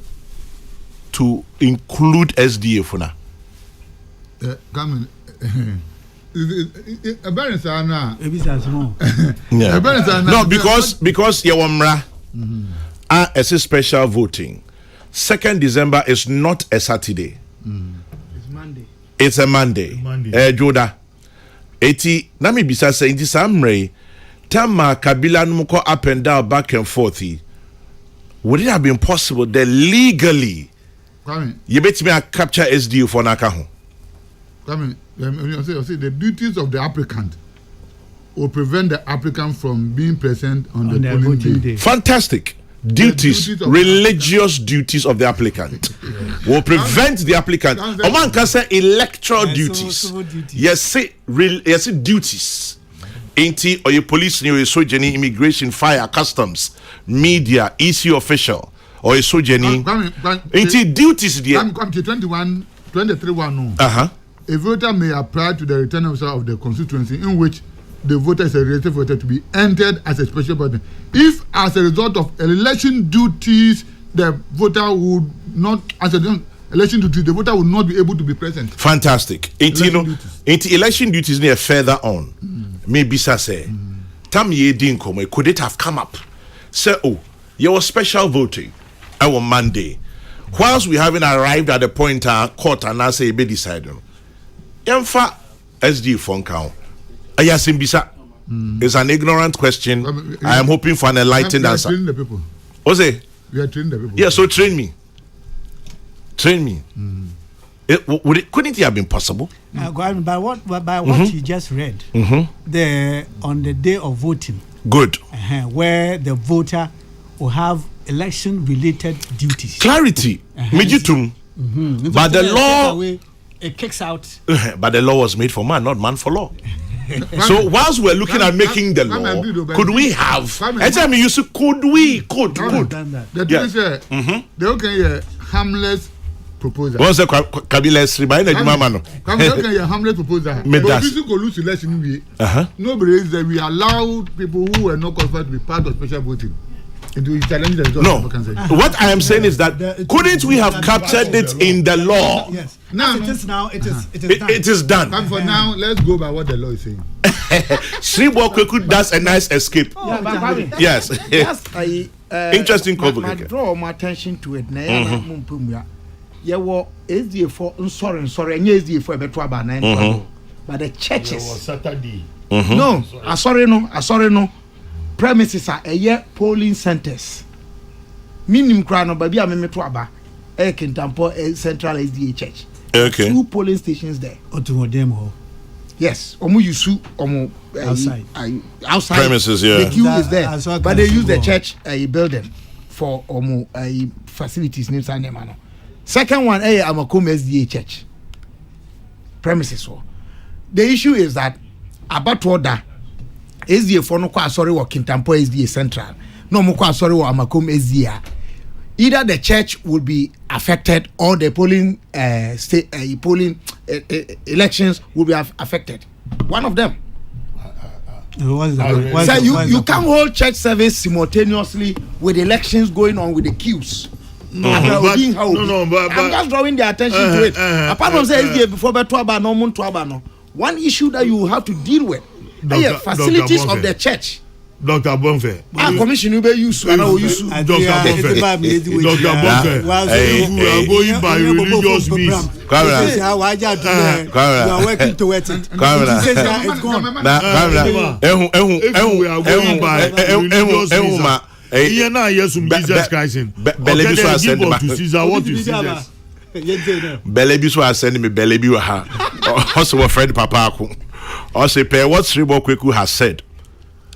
to include SDA for now? No, because Yawamra as a special voting. 2nd December is not a Saturday. It's a Monday. Joda. Eti nami bisa say inti samre tama kabila numuko up and down back and forth. Would it have been possible that legally you bet me a capture SDU for nakaho? The duties of the applicant will prevent the applicant from being present on the polling day. Fantastic. Duties, religious duties of the applicant will prevent the applicant. Oman can say electoral duties. Yes, duties. Ain't or your police, your sojourning, immigration, fire, customs, media, EC official, or a sojourning. Ain't duties there. Come to 23:1. A voter may apply to the returning officer of the constituency in which the voter is a registered voter to be entered as a special person. If, as a result of election duties, the voter would not, election duties, the voter would not be able to be present. Fantastic. Election duties near further on. Maybe say, Tam ye dinko, could it have come up? Say, you was special voting. Our Monday. Whilst we haven't arrived at the point court and I say be decided. Yamfa SD phone count. It's an ignorant question. I am hoping for an enlightened answer. Training the people. What's it? We are training the people. Yeah, so train me. Couldn't it have been possible? By what you just read, on the day of voting. Good. Where the voter will have election-related duties. Clarity. But the law. It kicks out. But the law was made for man, not man for law. So whilst we're looking at making the law, could we have? Could we? Could. The thing is, they okay harmless proposal. What's the Kabila's remind the man? Okay, harmless proposal. But if you go lose election, nobody is that we allow people who are not qualified to be part of special voting. No, what I am saying is that couldn't we have captured it in the law? Yes. Now it is done. It is done. And for now, let's go by what the law is saying. Sribo Kweku does a nice escape. Yes. Interesting cover. I draw my attention to it. Yeah, well, SDA for sorry, and SDA for a better but the churches. Saturday. No, sorry, no. Premises are a year polling centers. Minimum crown, baby, I'm a metroaba. Kintampo Central SDA Church. Okay. 2 polling stations there. Yes. Outside. Outside premises, yeah. The queue is there. But they use the church building for facilities. Second one, Amakom SDA Church. Premises. The issue is that about order. SDA for no kwa sorry wa Kintampo SDA Central. No mo kwa sorry wa Amakom SDA. either the church will be affected or the polling elections will be affected. One of them. So you can't hold church service simultaneously with elections going on with the queues. But I'm just drawing their attention to it. Apart from saying before one issue that you have to deal with, facilities of the church. Dr. Bonfe. Commission will be used. Dr. Bonfe. Are going by religious means. You are working towards it. If we are going by religious means, here now, yes, some Jesus Christ. Okay, give unto Caesar what is Caesar's. Belebi so ascend me Belebi wa ha. Also a friend Papa Ako. Also pay what Kokrokoo has said.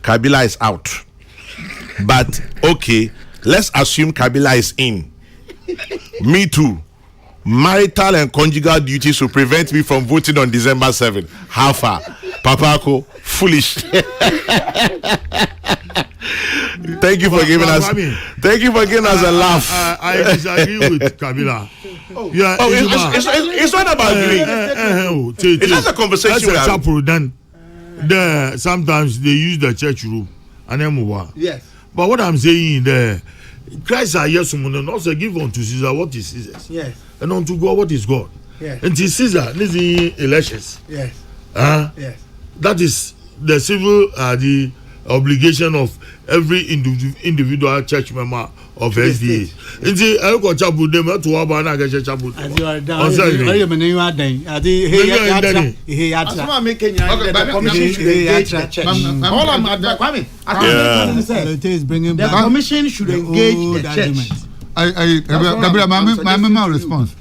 Kabila is out. But okay, let's assume Kabila is in. Me too. Marital and conjugal duties will prevent me from voting on December 7. How far? Papa Ako, foolish. Thank you for giving us. Thank you for giving us a laugh. I disagree with Kabila. It's not about you. It's just a conversation. That's a chapel. Then sometimes they use the church room and then move on. Yes. But what I'm saying there, Christ are yes, and also give unto Caesar what is Caesar's. Yes. And unto God what is God. Yes. And to Caesar, this is elections. Yes. Yes. That is the civil the obligation of every individual church member of SDA. Nti I go chabu dem to aba na get chabu. The commission should engage the church. My response.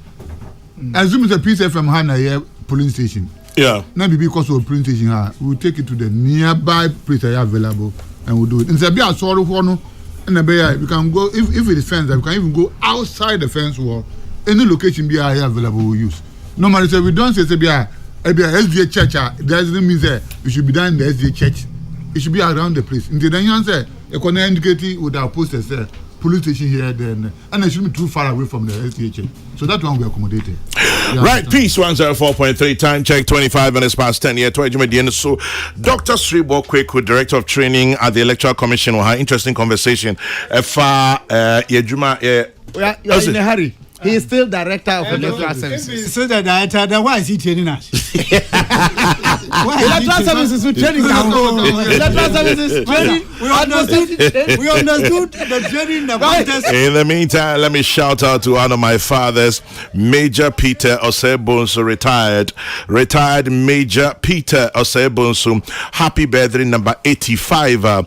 Assume it's a piece from Hana police station. Yeah. Maybe because of police station, we'll take it to the nearby place available and we'll do it. Instead of sorry for no, and we can go if it is fence, we can even go outside the fence wall. Any location be available we use. Normally, say we don't say be a SDA church. That doesn't mean that it should be done in the SDA church. It should be around the place. Until then, you say you can indicate with our posters there. Police station here, then, and it shouldn't be too far away from the SDH. So that one we accommodated. Yeah, right, peace 104.3, time check 25 minutes past 10 here. So, Dr. Kokrokoo, Director of Training at the Electoral Commission, will have interesting conversation. You're in a hurry. He is still director of electoral services. So the director, then why is he training us? Electoral services is training. Electoral services training. We understood the training. In the meantime, let me shout out to one of my fathers, Major Peter Osebonsu, retired Major Peter Osebonsu. Happy birthday number 85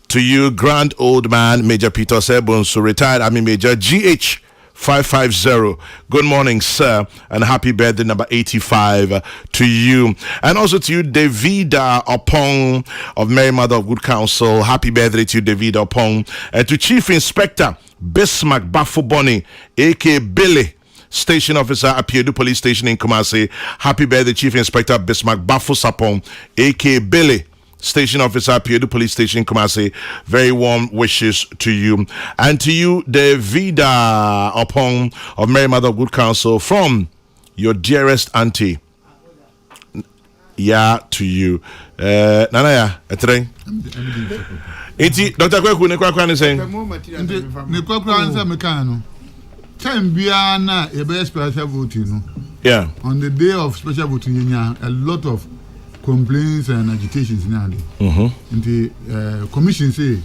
to you, grand old man, Major Peter Osebonsu, retired Army Major GH 550. Good morning, sir, and happy birthday number 85 to you. And also to you, Davida Opong of Mary Mother of Good Counsel. Happy birthday to you, Davida Opong. And to Chief Inspector Bismarck Bafuboni, aka Billy, Station Officer at Piedu Police Station in Kumasi. Happy birthday, Chief Inspector Bismarck Bafusapong, aka Billy, Station Officer at Piedu Police Station in Kumasi. Very warm wishes to you. And to you, the Vida Opong of Mary Mother of Good Counsel, from your dearest auntie. Yeah, to you. Nanaya, etre. Iti, Dr. Kokrokoo, ne kwa ni saying? Ne Kokrokoo answer mekano. Time biana ebe special voting. Yeah. On the day of special voting, a lot of complaints and agitations now. And the commission say,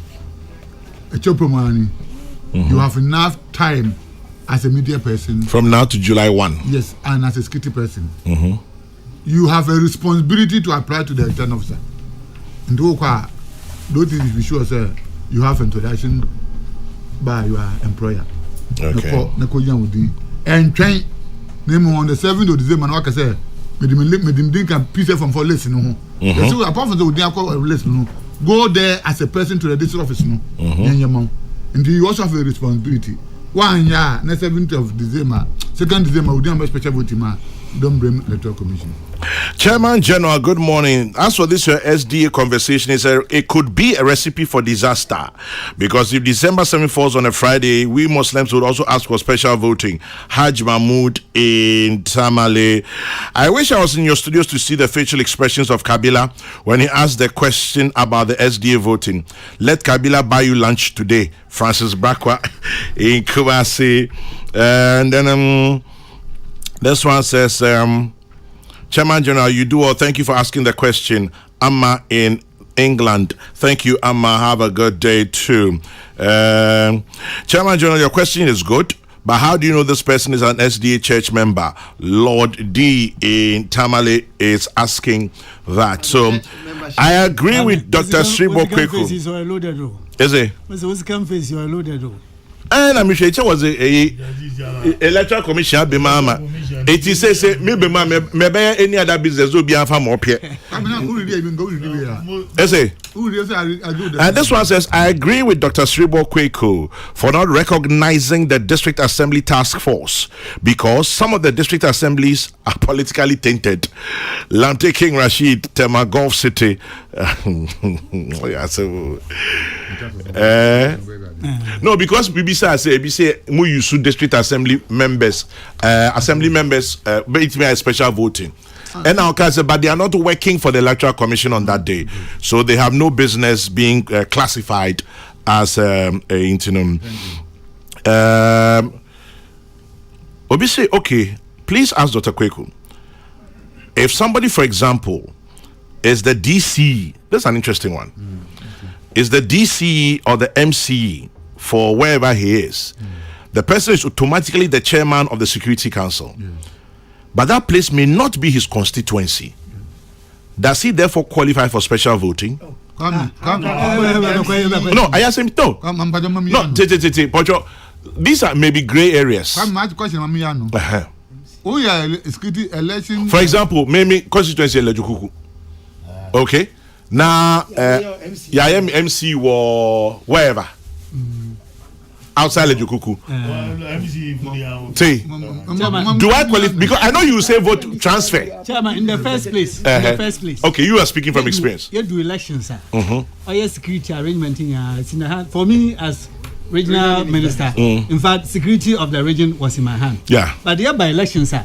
you have enough time as a media person. From now to July 1. Yes, and as a security person. You have a responsibility to apply to the return officer. And those things be sure, sir, you have introduction by your employer. Okay. And train name on the 7th of December, like I said. From for listening. So apart from the go there as a person to the district office. And you also have a responsibility. 1 year, next 7th of December, 2nd December, we do a special voting. Don't blame the Electoral Commission. Chairman General, good morning. As for this SDA conversation, it could be a recipe for disaster, because if December 7 falls on a Friday, we Muslims would also ask for special voting. Hajj Mahmood in Tamale. I wish I was in your studios to see the facial expressions of Kabila when he asked the question about the SDA voting. Let Kabila buy you lunch today. Francis Brakwa in Kumasi. And then this one says, Chairman General, you do well. Thank you for asking the question. Amma in England. Thank you, Amma. Have a good day too. Chairman General, your question is good, but how do you know this person is an SDA church member? Lord D in Tamale is asking that. So I agree with Dr. Sribo Kweku. Is it? And I'm sure it was a electoral commission be mama. It is say me be mama me any other business will be for more here. And this one says, I agree with Dr. Sribo Kweku for not recognizing the district assembly task force, because some of the district assemblies are politically tainted. Lante King Rashid, Tema Gulf City. No, because BBC say we use district assembly members, but it may have special voting. And now, but they are not working for the Electoral Commission on that day, so they have no business being classified as interim. Obi say, okay, please ask Dr. Kweku, if somebody, for example, is the DC, that's an interesting one, is the DC or the MC for wherever he is, the person is automatically the chairman of the Security Council. But that place may not be his constituency. Does he therefore qualify for special voting? No, I asked him no. No, these are maybe gray areas. For example, maybe constituency Lejukuku. Okay. Now, MC or wherever. Outside Lejukuku. Do I qualify? Because I know you say vote transfer. Chairman, in the first place. Okay, you are speaking from experience. You do elections, sir. Security arrangement it's in the hand. For me, as regional minister, in fact, security of the region was in my hand. Yeah. But the by elections, sir,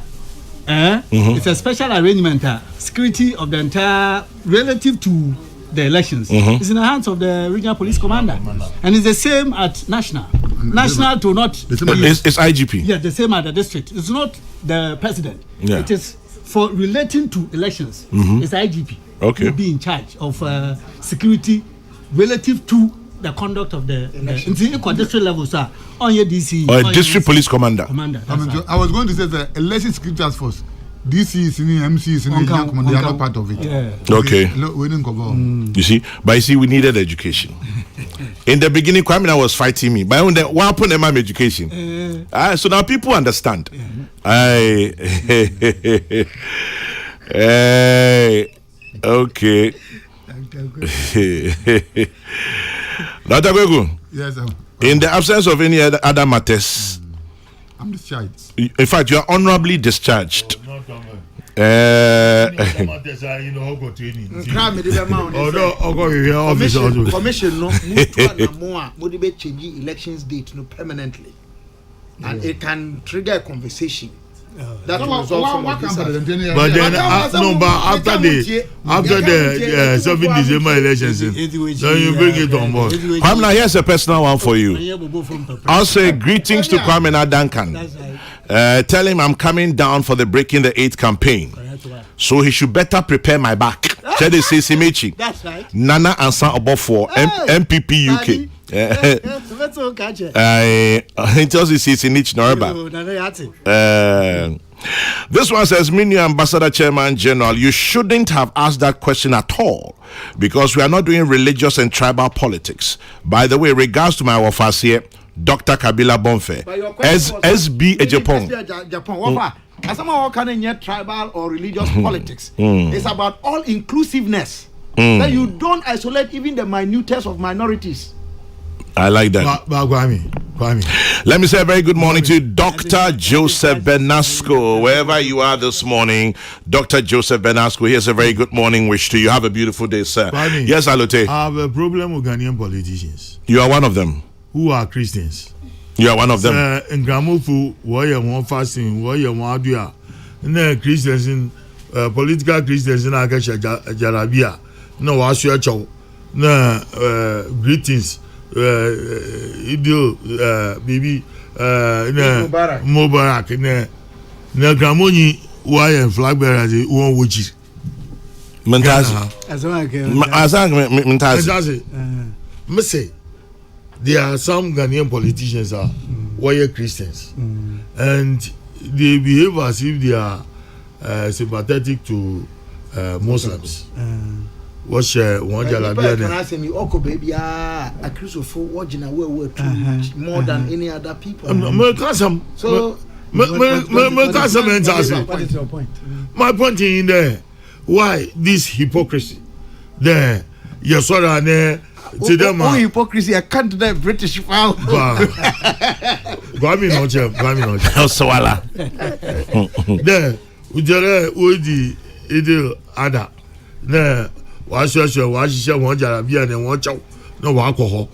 it's a special arrangement. Security of the entire relative to the elections is in the hands of the regional police commander, and it's the same at national. National to not. It's IGP. Yeah, the same at the district. It's not the president. Yeah. It is for relating to elections. It's IGP. Okay. Will be in charge of security relative to the conduct of the elections. District level, sir. On your DC. Or a district police commander. I was going to say the election security task force. DC is in MC is in the young command. They are not part of it. Yeah. Okay. You see, but you see, we needed education. In the beginning, Kwame was fighting me, but when the what happened in my education, so now people understand. Okay. Dr. Kweku. Yes, sir. In the absence of any other matters, I'm discharged. In fact, you are honorably discharged. Commission no change elections date no permanently, and it can trigger a conversation. That will result from what. But then after the 7 December elections, then you bring it on board. Kwame, here's a personal one for you. I'll say greetings to Kwame Duncan. Tell him I'm coming down for the Breaking the 8 campaign, so he should better prepare my back. That's right. Nana Ansan Obofo, MPP UK. It tells you it's in each Norba. This one says, Minu Ambassador Chairman General, you shouldn't have asked that question at all, because we are not doing religious and tribal politics. By the way, regards to my offers here, Dr. Kabila Bonfe, SB Ejapong. As someone can get tribal or religious politics, it's about all inclusiveness. That you don't isolate even the minutest of minorities. I like that. Let me say a very good morning to Dr. Joseph Benasco. Wherever you are this morning, Dr. Joseph Benasco, here's a very good morning wish to you. Have a beautiful day, sir. Yes, Alote. I have a problem with Ghanaian politicians. You are one of them. Who are Christians? You are one of them. In Gramofu, why one fasting, why you want to do Christians in political Christians in Akasha Jarabia. No, I swear, no greetings. Idio baby Mubarak na Gramoni why and flag bearers one which Mentaz me say there are some Ghanaian politicians are why Christians and they behave as if they are sympathetic to Muslims. What's one jalabia? Can I say me oko baby a Christopher watching a more than any other people. So what is your point? My point in there, why this hypocrisy? There, you saw that there. Oh, hypocrisy! I can't do that British file. Gwami no. Swala. There, ujere odi idil ada. There. Watch one Jarabia and one chow, no alcohol.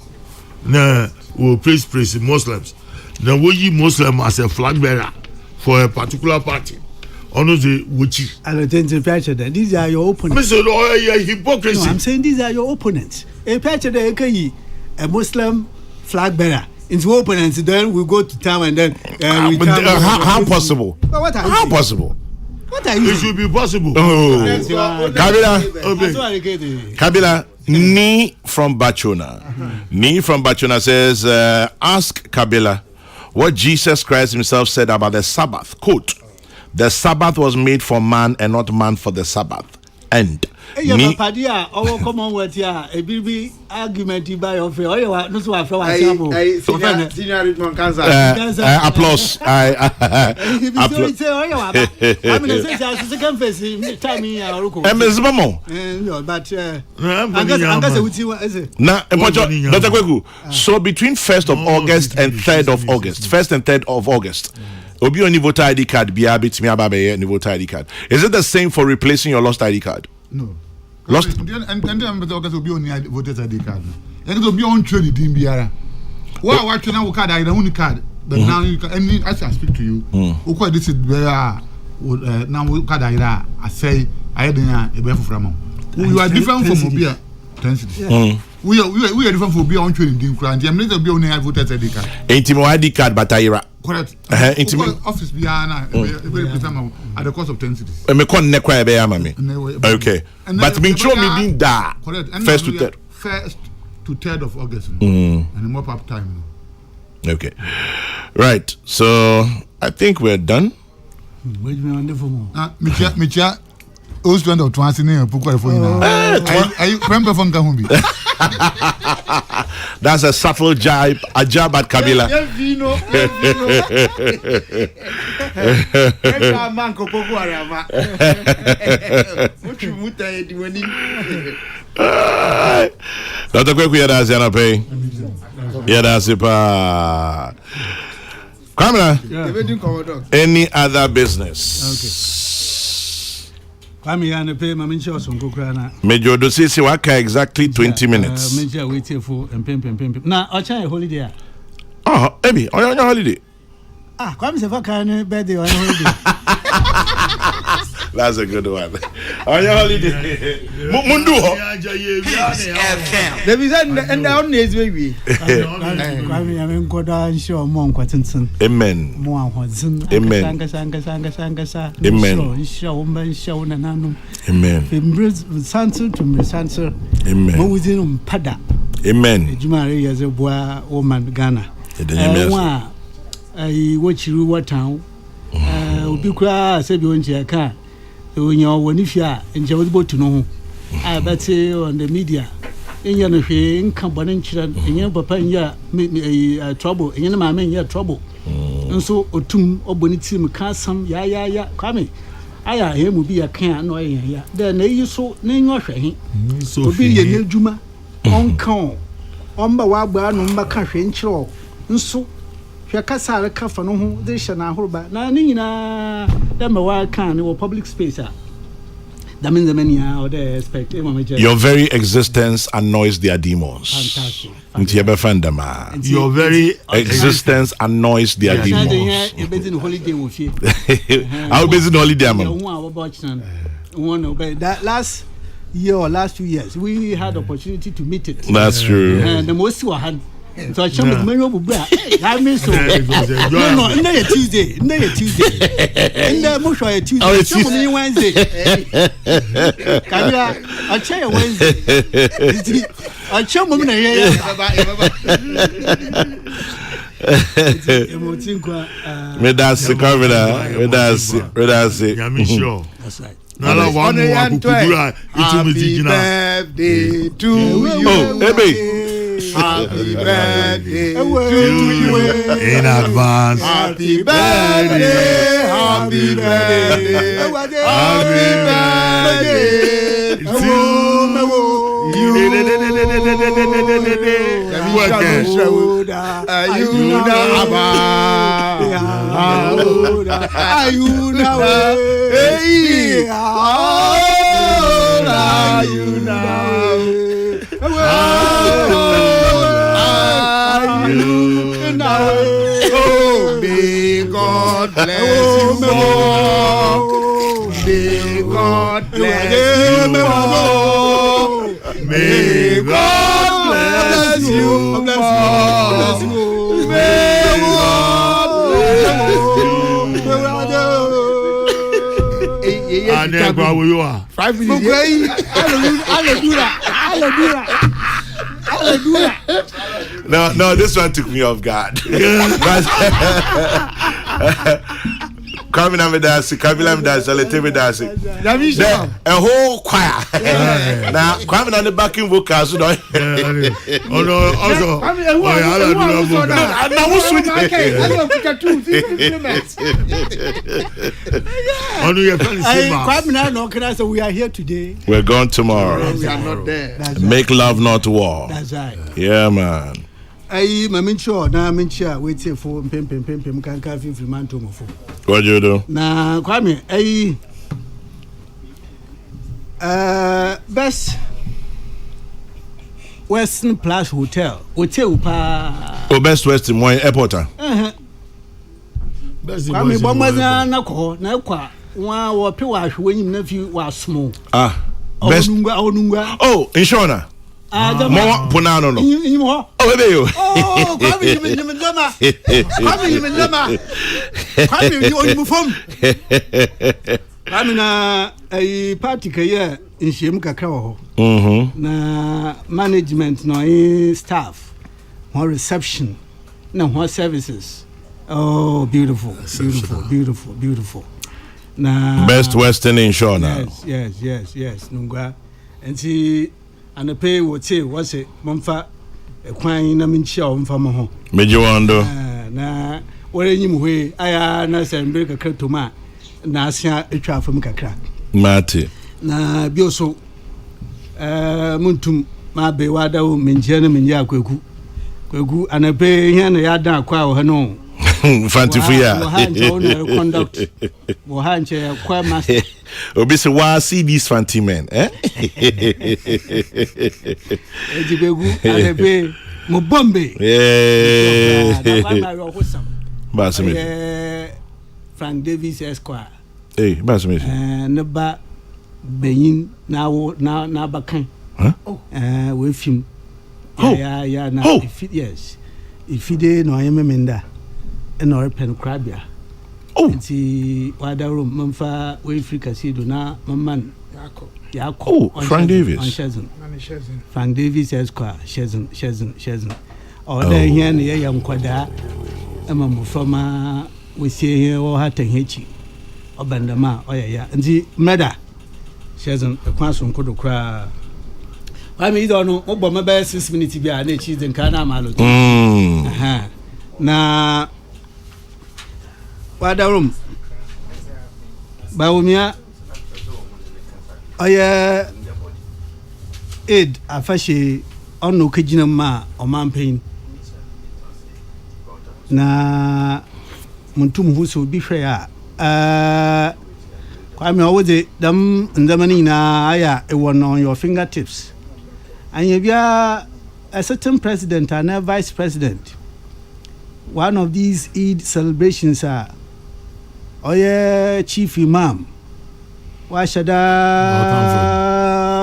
Nah, we praise Muslims. Now, we Muslim as a flag bearer for a particular party. Honestly, which I don't think that these are your opponents. Mr. Hypocrisy. No, I'm saying these are your opponents. A patch of a Muslim flag bearer. Into opponents, then we go to town and then how possible? How possible? It should be possible. Kabila, Ni from Bachona. Ni from Bachona says, ask Kabila what Jesus Christ himself said about the Sabbath. Quote, the Sabbath was made for man and not man for the Sabbath. End. Ni Commonwealth here, a baby argument by your friend. Applause. So between 1st of August and 3rd of August, 1st and 3rd of August, Obi only voter ID card, voter ID card. Is it the same for replacing your lost ID card? No. Lost. And August will be on the voter ID card. And it will be on trade in Biara. Well, what now card? I don't card. But now you can, and as I speak to you, who this is where now card I say I didn't a from. You are different from Obia. We are different from Obia on trading in Grand. I'm not be on the voter ID card. Intimo ID card, but I correct. Office Biana at the cost of 10 cities. Okay, but me show me being da. First to 3rd of August, and a mop up time. Okay, right. So I think we're done. Micha, Ostland of Twansine, Puka for you. I remember from Kahumbi. That's a subtle jab, a jab at Kabila. Dr. Kweku yada zana pay. Yada sipa. Kamala. Any other business? Okay. I'm here to pay my mention some Kokrana. Major Dosisi waka exactly 20 minutes. Major waiting for and pim. Now, I'll try a holiday. Oh, Amy, on your holiday. Come if I can birthday on holiday. That's a good one. On your holiday. Mundu. There is and down is baby. I'm going to show Monk Watson. Amen. Amen. Amen. Sansu to me, Sansu. Amen. Within Pada. Amen. Jumari as a boy woman Ghana. I watch you what town. Ubikra said you went to a car. When you're one if you are in Jawabo to know. I bet say on the media. In your company, in your papa, in your trouble, in your mamma, in your trouble. And so, Otum Obonitim Casam, ya, come. I him will be a can no ya. Then you so name your so be a new Juma on count. omba wa gba no mba ka hwe nkyerɛ nso hwe kasa re ka fa no ho de hye na ahoroba na ne nyina da ma wa kan ne public space a that means the many or they expect your very existence annoys their demons. Fantastic. Your very existence annoys their demons. You're based in holiday with you. I'll be in holiday, that last year or last 2 years, we had opportunity to meet it. That's true. And the most were had. So I shall make many of I mean, so no, Tuesday, Tuesday, Tuesday, Wednesday. Camilla, I'll tell you Wednesday. I'll tell you That's right. Nala one more happy birthday to you. Oh, baby. Happy birthday to you in advance. Happy birthday, happy birthday, happy birthday to you. May God bless you more. May God bless you more. May God bless you more. May God bless you more. 5 minutes. No, this one took me off guard. Coming on with that, a whole choir. Now, coming on the backing vocals, you know. Oh no, also, we are here today. We're gone tomorrow. We are not there. Make love, not war. That's right. Yeah, man. Wait for pem can man to move. What do you do? Na Kwame, best Western Plus Hotel pa. Oh, Best Western Airport. Kwame bomazana na ko na kwa wa wo pe wa hwe nyim na fi wa small. Best. Oh, Inshona. More Punano. Oh, baby. Oh, Kwame, you na a party kaya in Shim Kakao. Na management, no staff, more reception, no more services. Oh, beautiful. Na Best Western in Shona. Yes. Nungwa. And see, and the pay would say, what's it, Mumfa, a quine, I mean, show from home. Mejuando. Na, where you way, I and break a crack to ma, Nasia, a trap from Kakra. Mati. Na, Bioso, Muntum, ma be wada, Minjana, Minja, Quaku, and a pay, and a yada, quaw, her no. Fantifia. Conduct. Mohanche, quite master. Obisi wa see these fancy men, eh? Mubombe. Yeah. Frank Davis Esquire. Hey, Basmi. Neba Benin now bakan. Huh? With him. Yeah. Oh. Yes. If he did no, I am a menda. And or pen crabia. Oh, see what the room, Mumfa, Wayfree Casino, na, Mamman, Yako. Oh, Frank Davis. Frank Davis Esquire, Shazin. Or there here in the young quada, a mamma from we see here or hat and hitchy. Or Bandama, oh yeah, and the Meda Shazin, a classroom could cry. I mean, don't know, oh, but my best 6 minutes to be a cheese and canna malo. Na wada room Baumia Oya Aid Afashi ono kejina ma omampen na muntum huso bi hwe a kwame awode dam ndamani na aya e won on your fingertips and you bia a certain president and a vice president. One of these Eid celebrations are oye chief imam washada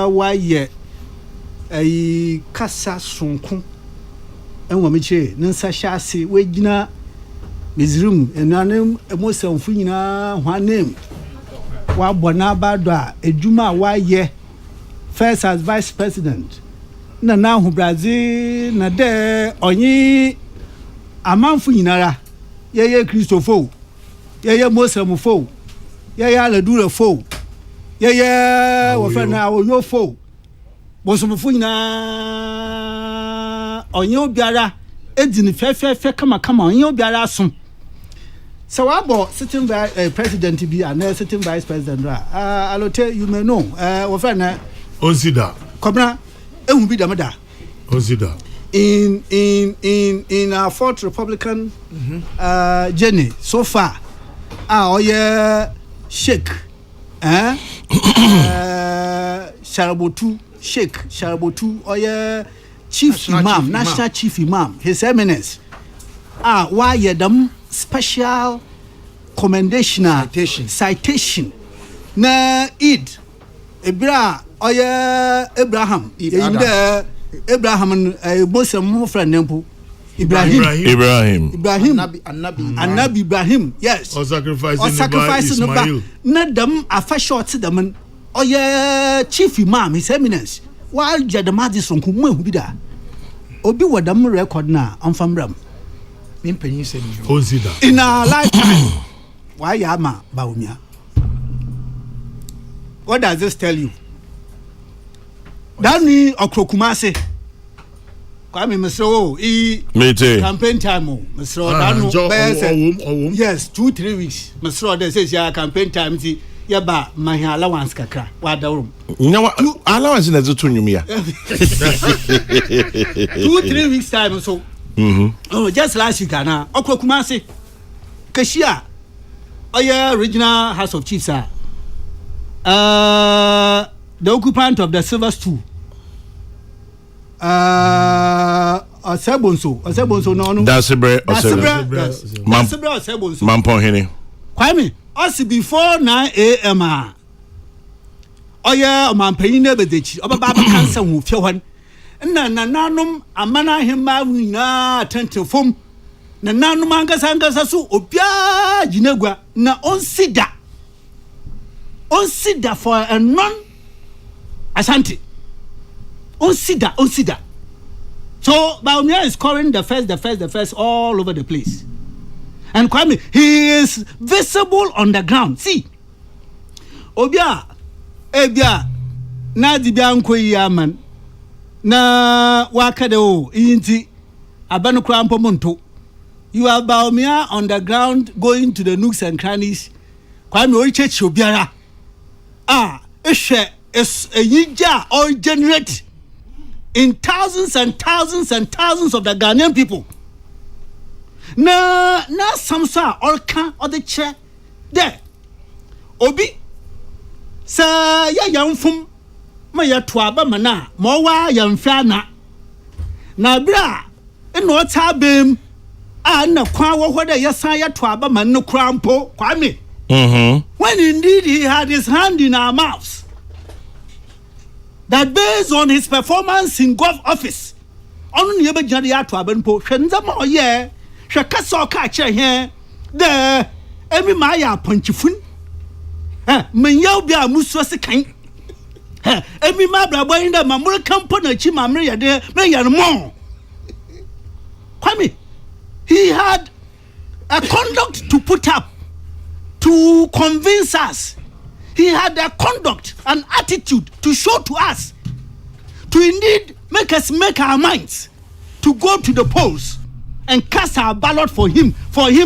waye ai kasa sunku enwo meche nsa hyase wegina mizrum enanem emosanfu nyina hwanem wa bona bado a edwuma waye first as vice president na hu Brazil na de onyi amanfu nyinara yeye Christopher yeye Mosamfo yeye Aladura fo yeye wofana oyo fo bosomfo nyina onye obiara edini fefe kama onye obiara asom so wabo sitting president bi and sitting vice president alote you may know wofana Onsida kobra ehun bi damada Onsida in our fourth Republican journey so far oye Sheikh Sharabotu oye chief imam national chief imam his eminence why them special commendation citation na Eid ebra oye Abraham Abraham Muslim friend nempo Ibrahim Annabi Ibrahim yes or sacrificing Ismail na dem afa short dem oye chief imam his eminence while jadamadi sonku mu ehu bi da obi wadam record na amfamram mempanyin se ni consider in our lifetime why yama baumia. What does this tell you? Dani okrokumase kwame mesro campaign time mesro danu yes 2-3 weeks mesro dey say ya campaign time ti ya ba my allowance kakra wa dawrum allowance na zo tunwum ya 2-3 weeks time so oh just last week na okrokumase kashia oya regional house of chiefs the occupant of the silver stool Osebonso no Dasebre Mampon hini kwame us before 9 a.m. oya mampanyin na bedechi obaba kansa hu fie hon na nananum amana hemma nyina atentefom na nanum angasa so obia ginagua na onsida for a non Ashanti. Onsida. So Baumia is scoring the first all over the place. And Kwame, he is visible on the ground. See. Obia, ebia, na dibia nkoi yaman. Na wakade o inti abanu krampo monto. You are Baumia on the ground going to the nooks and crannies. Kwame oichechi obiara. Is a yija or generate in thousands and thousands and thousands of the Ghanaian people. Na samsa or can or the chair there. Obi sa ya yamfum ma ya twaba mana mo wa yamfa na bra eno tabem na kwa wo hoda yesa ya twaba man no krampo kwame. When indeed he had his hand in our mouths. That based on his performance in Gov office, on the Abajadi Atwabenpo, Shenzama, yeah, Shakaso catcher here, there, every Maya punchifun, Menyobia Muswasi, every Mabra boy in the Mamura company, Chimamria, there, Mayan more. Kwame, he had a conduct to put up to convince us. He had a conduct, an attitude to show to us, to indeed make us make our minds to go to the polls and cast our ballot for him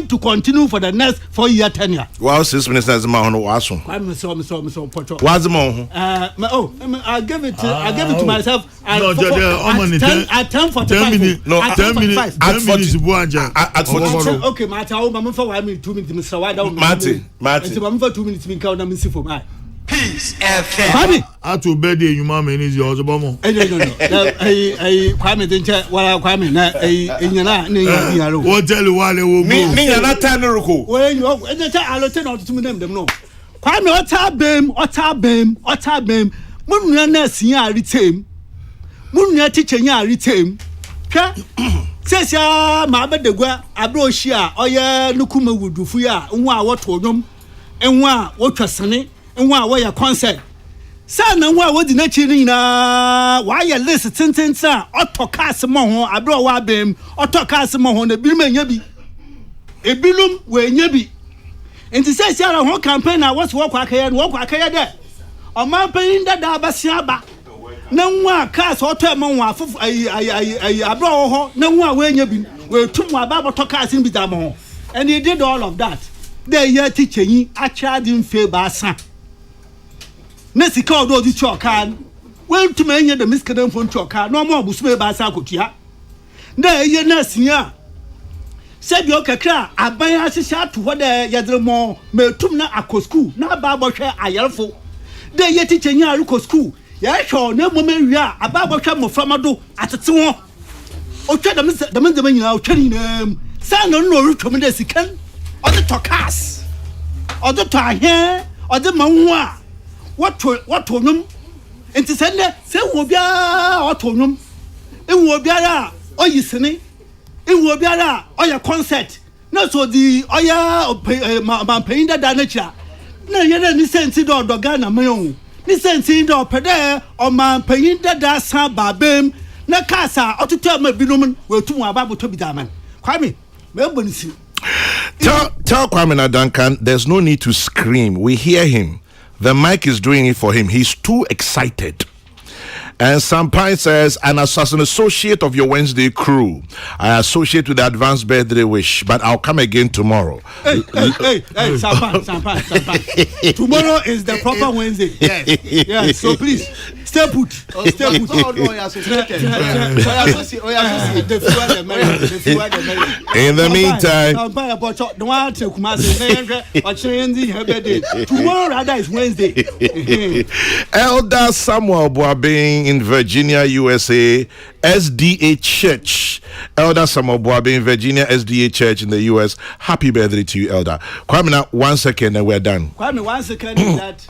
to continue for the next 4-year tenure. Well, 6 minutes as my own was. I'm so what's the more? I gave it to myself. At 10:45. minutes. No, 10 minutes. 10 minutes. At 40. Okay, Marty, I'm for 1 minute, 2 minutes, Mr. Wada. Marty. I'm for 2 minutes, me count them for my. Peace FM. At to bed, you mamma is yours. No. Kwame didn't tell what Kwame na. What tell you why they will me not time to recall. Well, you are not to them no. Kwame otabem. Mun na sia retain. Mun teacher nya retain. Hwa says ya ma bedegwa abro hia oye nukuma wudufu ya nwa woto nwom enwa wotwasene enwa wo ya concert sa na nwa wodi na chiri na wa ya list tintinsa otokase mo ho abro wa bem otokase mo ho na bi manya bi ebilum we nya bi enti says ya ho campaign na what's work akaya de o man pay da abasia ba na nwa cars oto emo nwa afufu ayi abro ho na nwa we nya bi we tum aba cars bi da mo and he did all of that they year teacher yin a charge him favor asa na sika odo di chokan we tum enya the miskadam phone chokan no more busu ba asa kotua na ye na sia se bi okakra aban ahihya to ho de yedremo me tum na akosku na ba bohwe ayelfo they year teacher yin a reko school ya hwo na moma wi a ababa hwa moframado atete ho otwa dem nyina otwa ni nam sa no rutwom de sikan ode tokas ode to ahe ode manwo a woto nwum enti sende se wo bia woto nwum enwo biara oyisene enwo biara oya concert na so di oya man pain da na cha na yere ni senti do doga na mayon ni senti do pede o man pain da san babem na kasa otutu ma binum wetum ababo to bidaman kwame me bonisi. Tell Kwame Duncan there's no need to scream. We hear him. The mic is doing it for him. He's too excited. And Sampai says, as an associate of your Wednesday crew, I associate with the advanced birthday wish, but I'll come again tomorrow. Hey, Sampai. Tomorrow is the proper Wednesday. Yes. So please, stay put. Stay put. In the meantime, tomorrow rather is Wednesday. Elder Samuel Boabing in Virginia, USA, SDA Church. Elder Samuel Boabing in Virginia, SDA Church in the US. Happy birthday to you, Elder. Kwame, now 1 second and we're done. Kwame, 1 second is that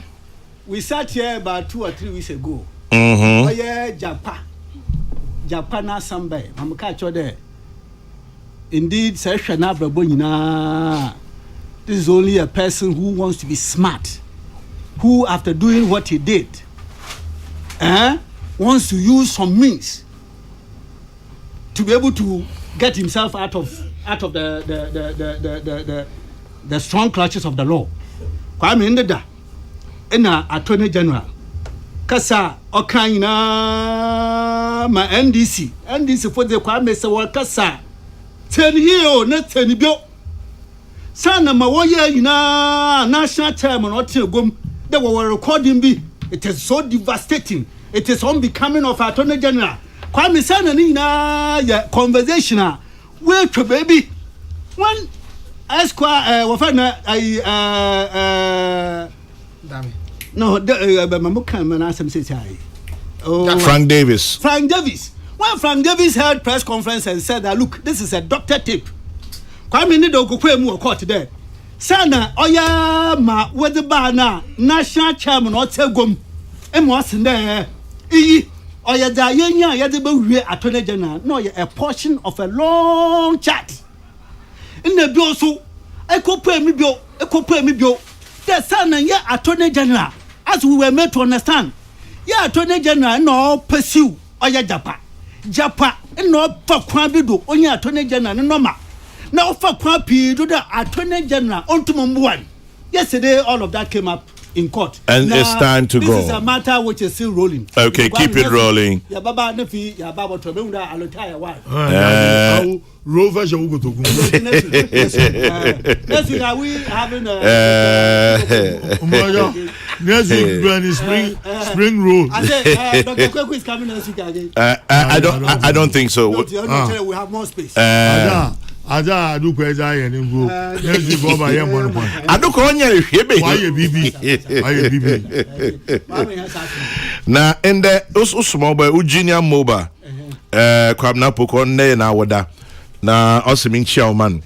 we sat here about 2 or 3 weeks ago. Oh yeah, Japan na sambe. I'm catch there. Indeed, this is only a person who wants to be smart, who after doing what he did, wants to use some means to be able to get himself out of the strong clutches of the law. Kwame Ndeda ina Attorney General kasa okanyina ma NDC for the Kwame se wa kasa tenio na tenibio sana ma woye ina national chairman otegom they were recording bi. It is so devastating. It is unbecoming of Attorney General. Kwame sana ni na ya conversational. Wait baby. One Esquire wafana Dami. No, Frank Davis. When Frank Davis held press conference and said that, look, this is a doctor tape. Kwame ni do kokwe mu court there. Sana oya ma wedi ba na national chairman otegom e mo sende iyi oya da yenya ya de be wie Attorney General no a portion of a long chat. In the bio so ekopo mi bio the son and yeah Attorney General as we were made to understand yeah Attorney General no pursue oya japa no fa kwa bi do onya Attorney General no ma na fa kwa pi do the Attorney General onto mumbuan. Yesterday all of that came up in court. And it's time to go. This is a matter which is still rolling. Okay, keep it rolling. Ya baba nefi ya baba to be unda alotaya wa. Rover shall go to Next week are we having next week spring roll. I said Dr. Kokrokoo is coming next week again. I don't think so. No, we have more space. Ada adu kweza yen ngo. Next week go by yen one point. Adu ko nya hwebe. Why bibi? Na in the small boy junior mobile kwabna poko ne na woda na osimin chairman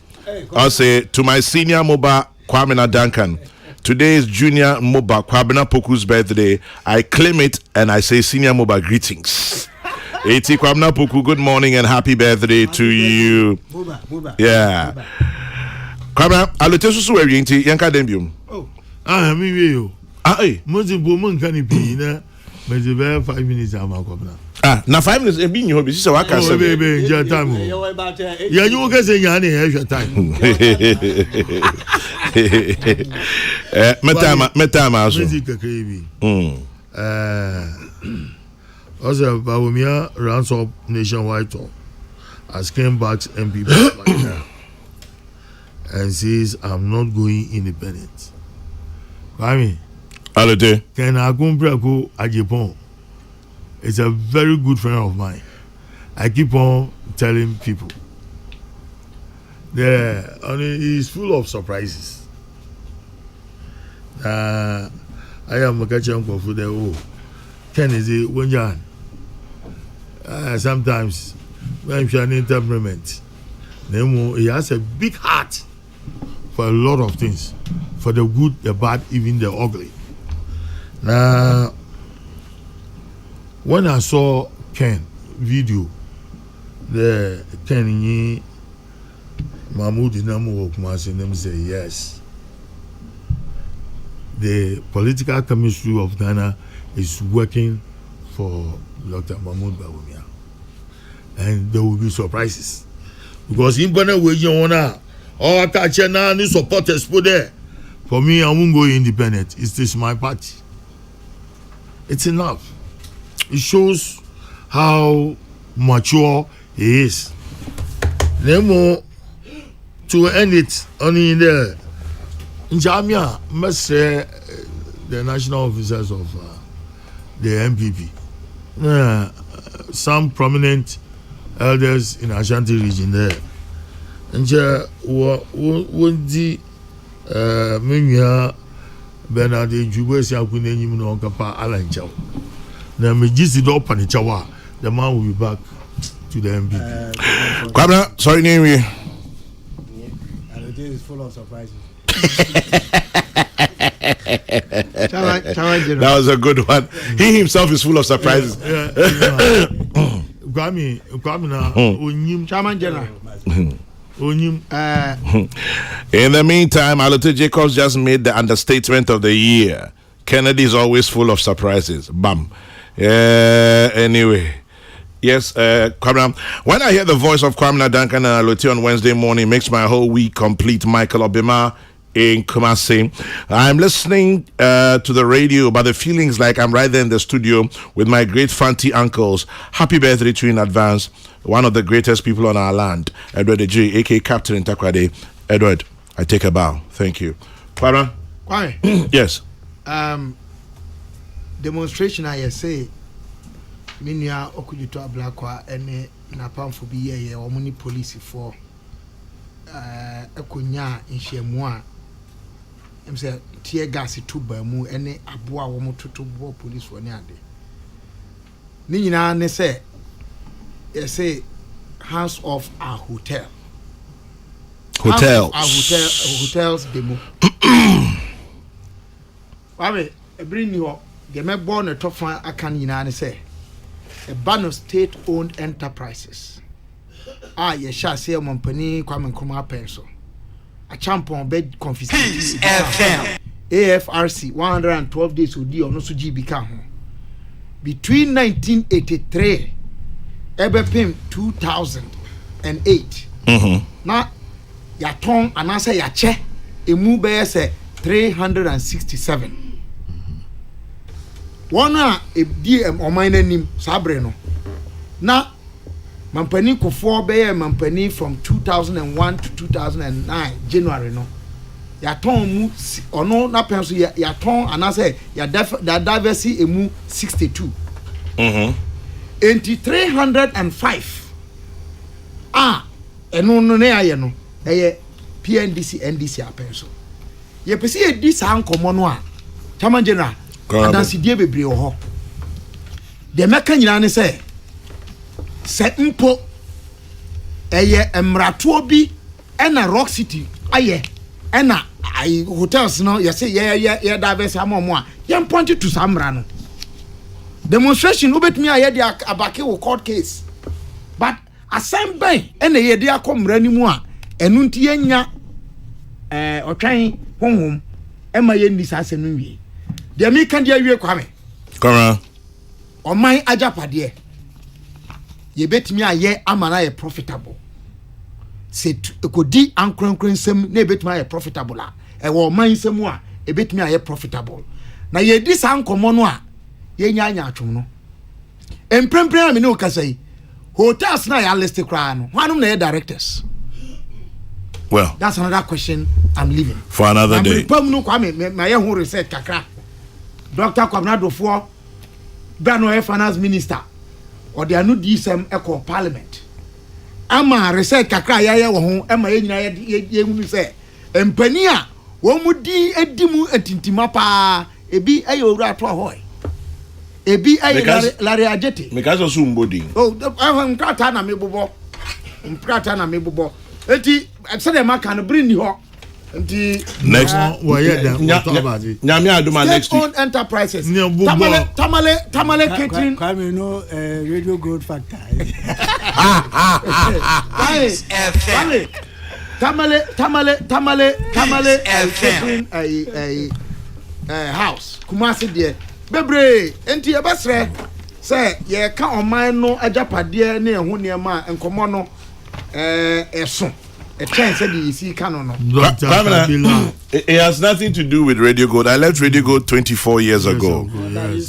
I say to my senior mobile Kwamina Duncan, today is junior mobile Kwabna Poku's birthday. I claim it and I say senior mobile greetings. Eti Kwamna Poku, good morning and happy birthday to you. Yeah. Kwamna alotesu su we yenti yanka dembium. Oh. Mi we yo. Mo ti bo mo nkan ni pi na me ti be 5 minutes am akwabna. Na 5 minutes e bi nyo bi se wa ka se. Be enjoy time. Ya you go say nya na e time. Metama aso. Music kakrebi. Also Bawumia rounds up nationwide tour as came back MP and says I'm not going independent. Kwame Alode Ken Agunbreko Ajipon is a very good friend of mine. I keep on telling people he's full of surprises. I am a catcher for the Ken is a Wenjan. Sometimes when you an temperament, he has a big heart for a lot of things, for the good, the bad, even the ugly. Now, when I saw Ken video, the Ken Mahmoud Inamu Okmasi, them say yes. The political chemistry of Ghana is working for Dr. Mahmoud Bawumia, and there will be surprises because in Ghana we wanna all catch now any supporters put there. For me, I won't go independent. It's this my party. It's enough. It shows how mature he is. Nemo to end it only in there. In Jamia, must say the national officers of the MPP, some prominent elders in Ashanti region there. And when the Minya Bernard Jubesi Akuneni no Kapa Alan Chow. Now me just the door panichawa, the man will be back to the MPP. Kwabna, sorry name you. And it is full of surprises. That was a good one. He himself is full of surprises. Chairman General. In the meantime, Alote Jacobs just made the understatement of the year. Kennedy is always full of surprises. Bam. Anyway. Yes, Kwamna. When I hear the voice of Kwamna Duncan and Alote on Wednesday morning, makes my whole week complete. Michael Obima in Kumasi. I'm listening to the radio, but the feeling's like I'm right there in the studio with my great Fanti uncles. Happy birthday to you in advance. One of the greatest people on our land, Edward J, aka Captain in Takrade. Edward, I take a bow. Thank you. Kwara? Why? Yes. Demonstration I say Minya Okujito Ablakwa and Napam for be or money police for Ekunya in Shemwa. I'm saying tear gas to Bamu and Abua Womoto police for Nyade. Nina ne say house of a hotel. Hotels demo. Why bring you the me born a top fan I can say a ban of state owned enterprises. Ye shall say Mompany Kwame Nkrumah pencil. A champion bed confiscation. AFRC 112 days would be on also GB between 1983 Ebepim 2008. Now ya ton and I say ya che emu be say 367. one a di ɔman n'anim saa bere no na mampani kofoɔ bɛyɛ mampani from 2001 to 2009 January no yɛatɔn mu ɔno na pɛn so yɛatɔn anaasɛ yɛdiversity emu 62 enti 305 ɛno no ne ayɛ no ɛyɛ PNDC NDC apɛn so yɛpɛ sɛ yɛdi saa nkɔmmɔ no a Chairman General adansidie bebree wɔ hɔ deɛ mɛka nyinaa ne sɛ mpo ɛyɛ mmratoɔ bi ɛna Rock City ayɛ ɛna hotels no yɛsɛ yɛ diverse amomo a yɛn point to saa mmra no demonstration wobɛtumi a yɛde abake wo court case but asɛm bɛn ɛna yɛde akɔ mmra ni mu a ɛno nti yɛnya ɔtwan honhom ɛma yɛnni saa asɛm no wie deɛ meka deɛ awie kwame kora ɔman agyapadeɛ yɛbɛtumi ayɛ ama na yɛ profitable sɛ ekodi ankrankran nsɛm na yɛbɛtumi ayɛ profitable a ɛwɔ ɔman nsɛm a yɛbɛtumi ayɛ profitable na yɛdi saa nkɔmmɔ no a yɛnya anya atwom no mprempren a me ne wo kasa yi hotels na yɛ list koraa no hwanom na yɛ directors. Well, that's another question I'm leaving for another day. Pam no kwame my whole research kakra Dr. Kwabnado for Brano finance minister or the anu DSM echo parliament ama research kakra ya wo ho ama ye nyina ye hunu se empani a wo mu di edimu atintima pa ebi aye owura to hoy ebi aye lare agete because of sumbodi mkrata na mebobo eti said the man can bring you nti next nyame aduma next week own enterprises tamale catering kwame no radio gold factor tamale catering house Kumasi there bebre nti ebesre say ye ka oman no agapade na ehu niam enkomo no eso it has nothing to do with Radio Gold. I left Radio Gold 24 years ago.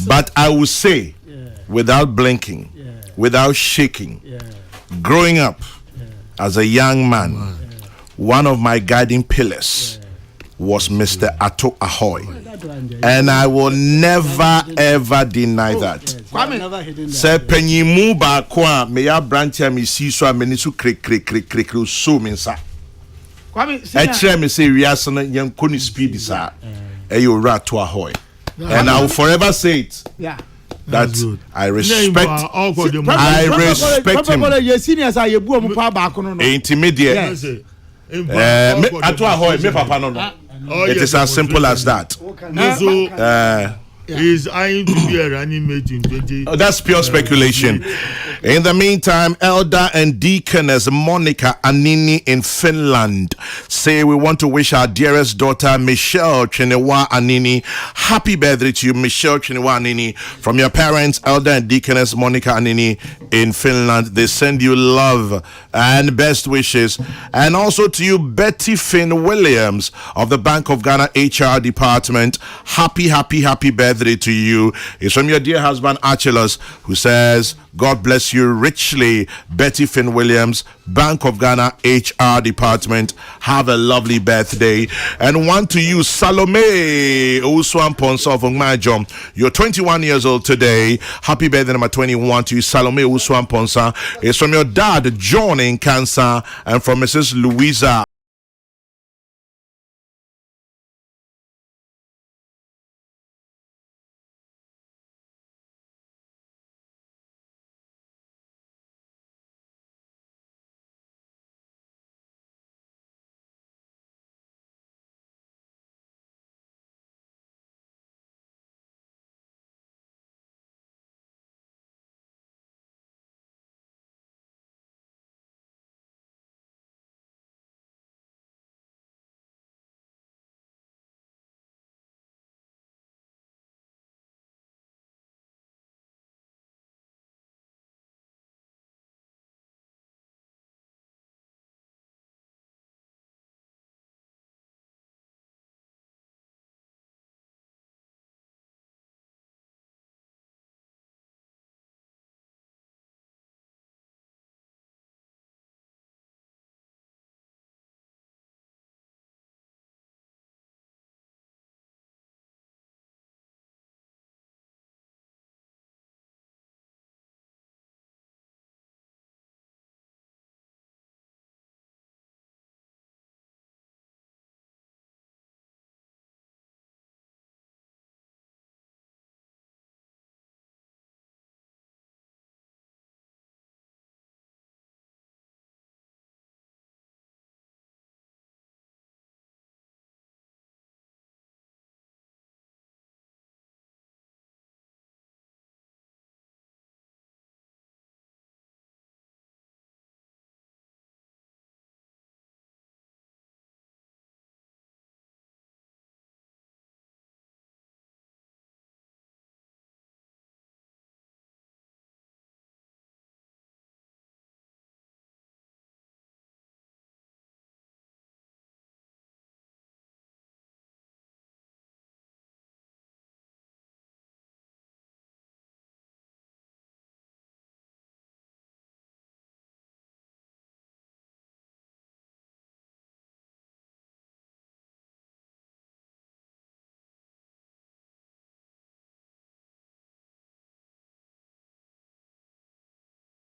But I will say, without blinking, without shaking, growing up as a young man, one of my guiding pillars was Mr. Ato Ahoy. And I will never ever deny that. Say penyimu ba kwa me ya branch me si so ameni so krek so mensa. Kwame e me say wiase no yen koni speed sa e yo Ato Ahoy. And I will forever say it. Yeah. That I respect him. Intermediate. Ato Ahoy me papa no. It is as simple as that. Is eyeing to be a running mate in 20. That's pure speculation. In the meantime, Elder and Deaconess Monica Anini in Finland say we want to wish our dearest daughter Michelle Chinewa Anini happy birthday to you, Michelle Chinewa Anini, from your parents, Elder and Deaconess Monica Anini in Finland. They send you love and best wishes, and also to you, Betty Finn Williams of the Bank of Ghana HR department. Happy birthday to you. It's from your dear husband Achilles, who says, God bless you richly, Betty Finn Williams, Bank of Ghana HR department. Have a lovely birthday. And one to you, Salome Uswan Ponsa of Ngmajom. You're 21 years old today. Happy birthday number 21 to you, Salome Uswan Ponsa. It's from your dad, John in Cancer, and from Mrs. Louisa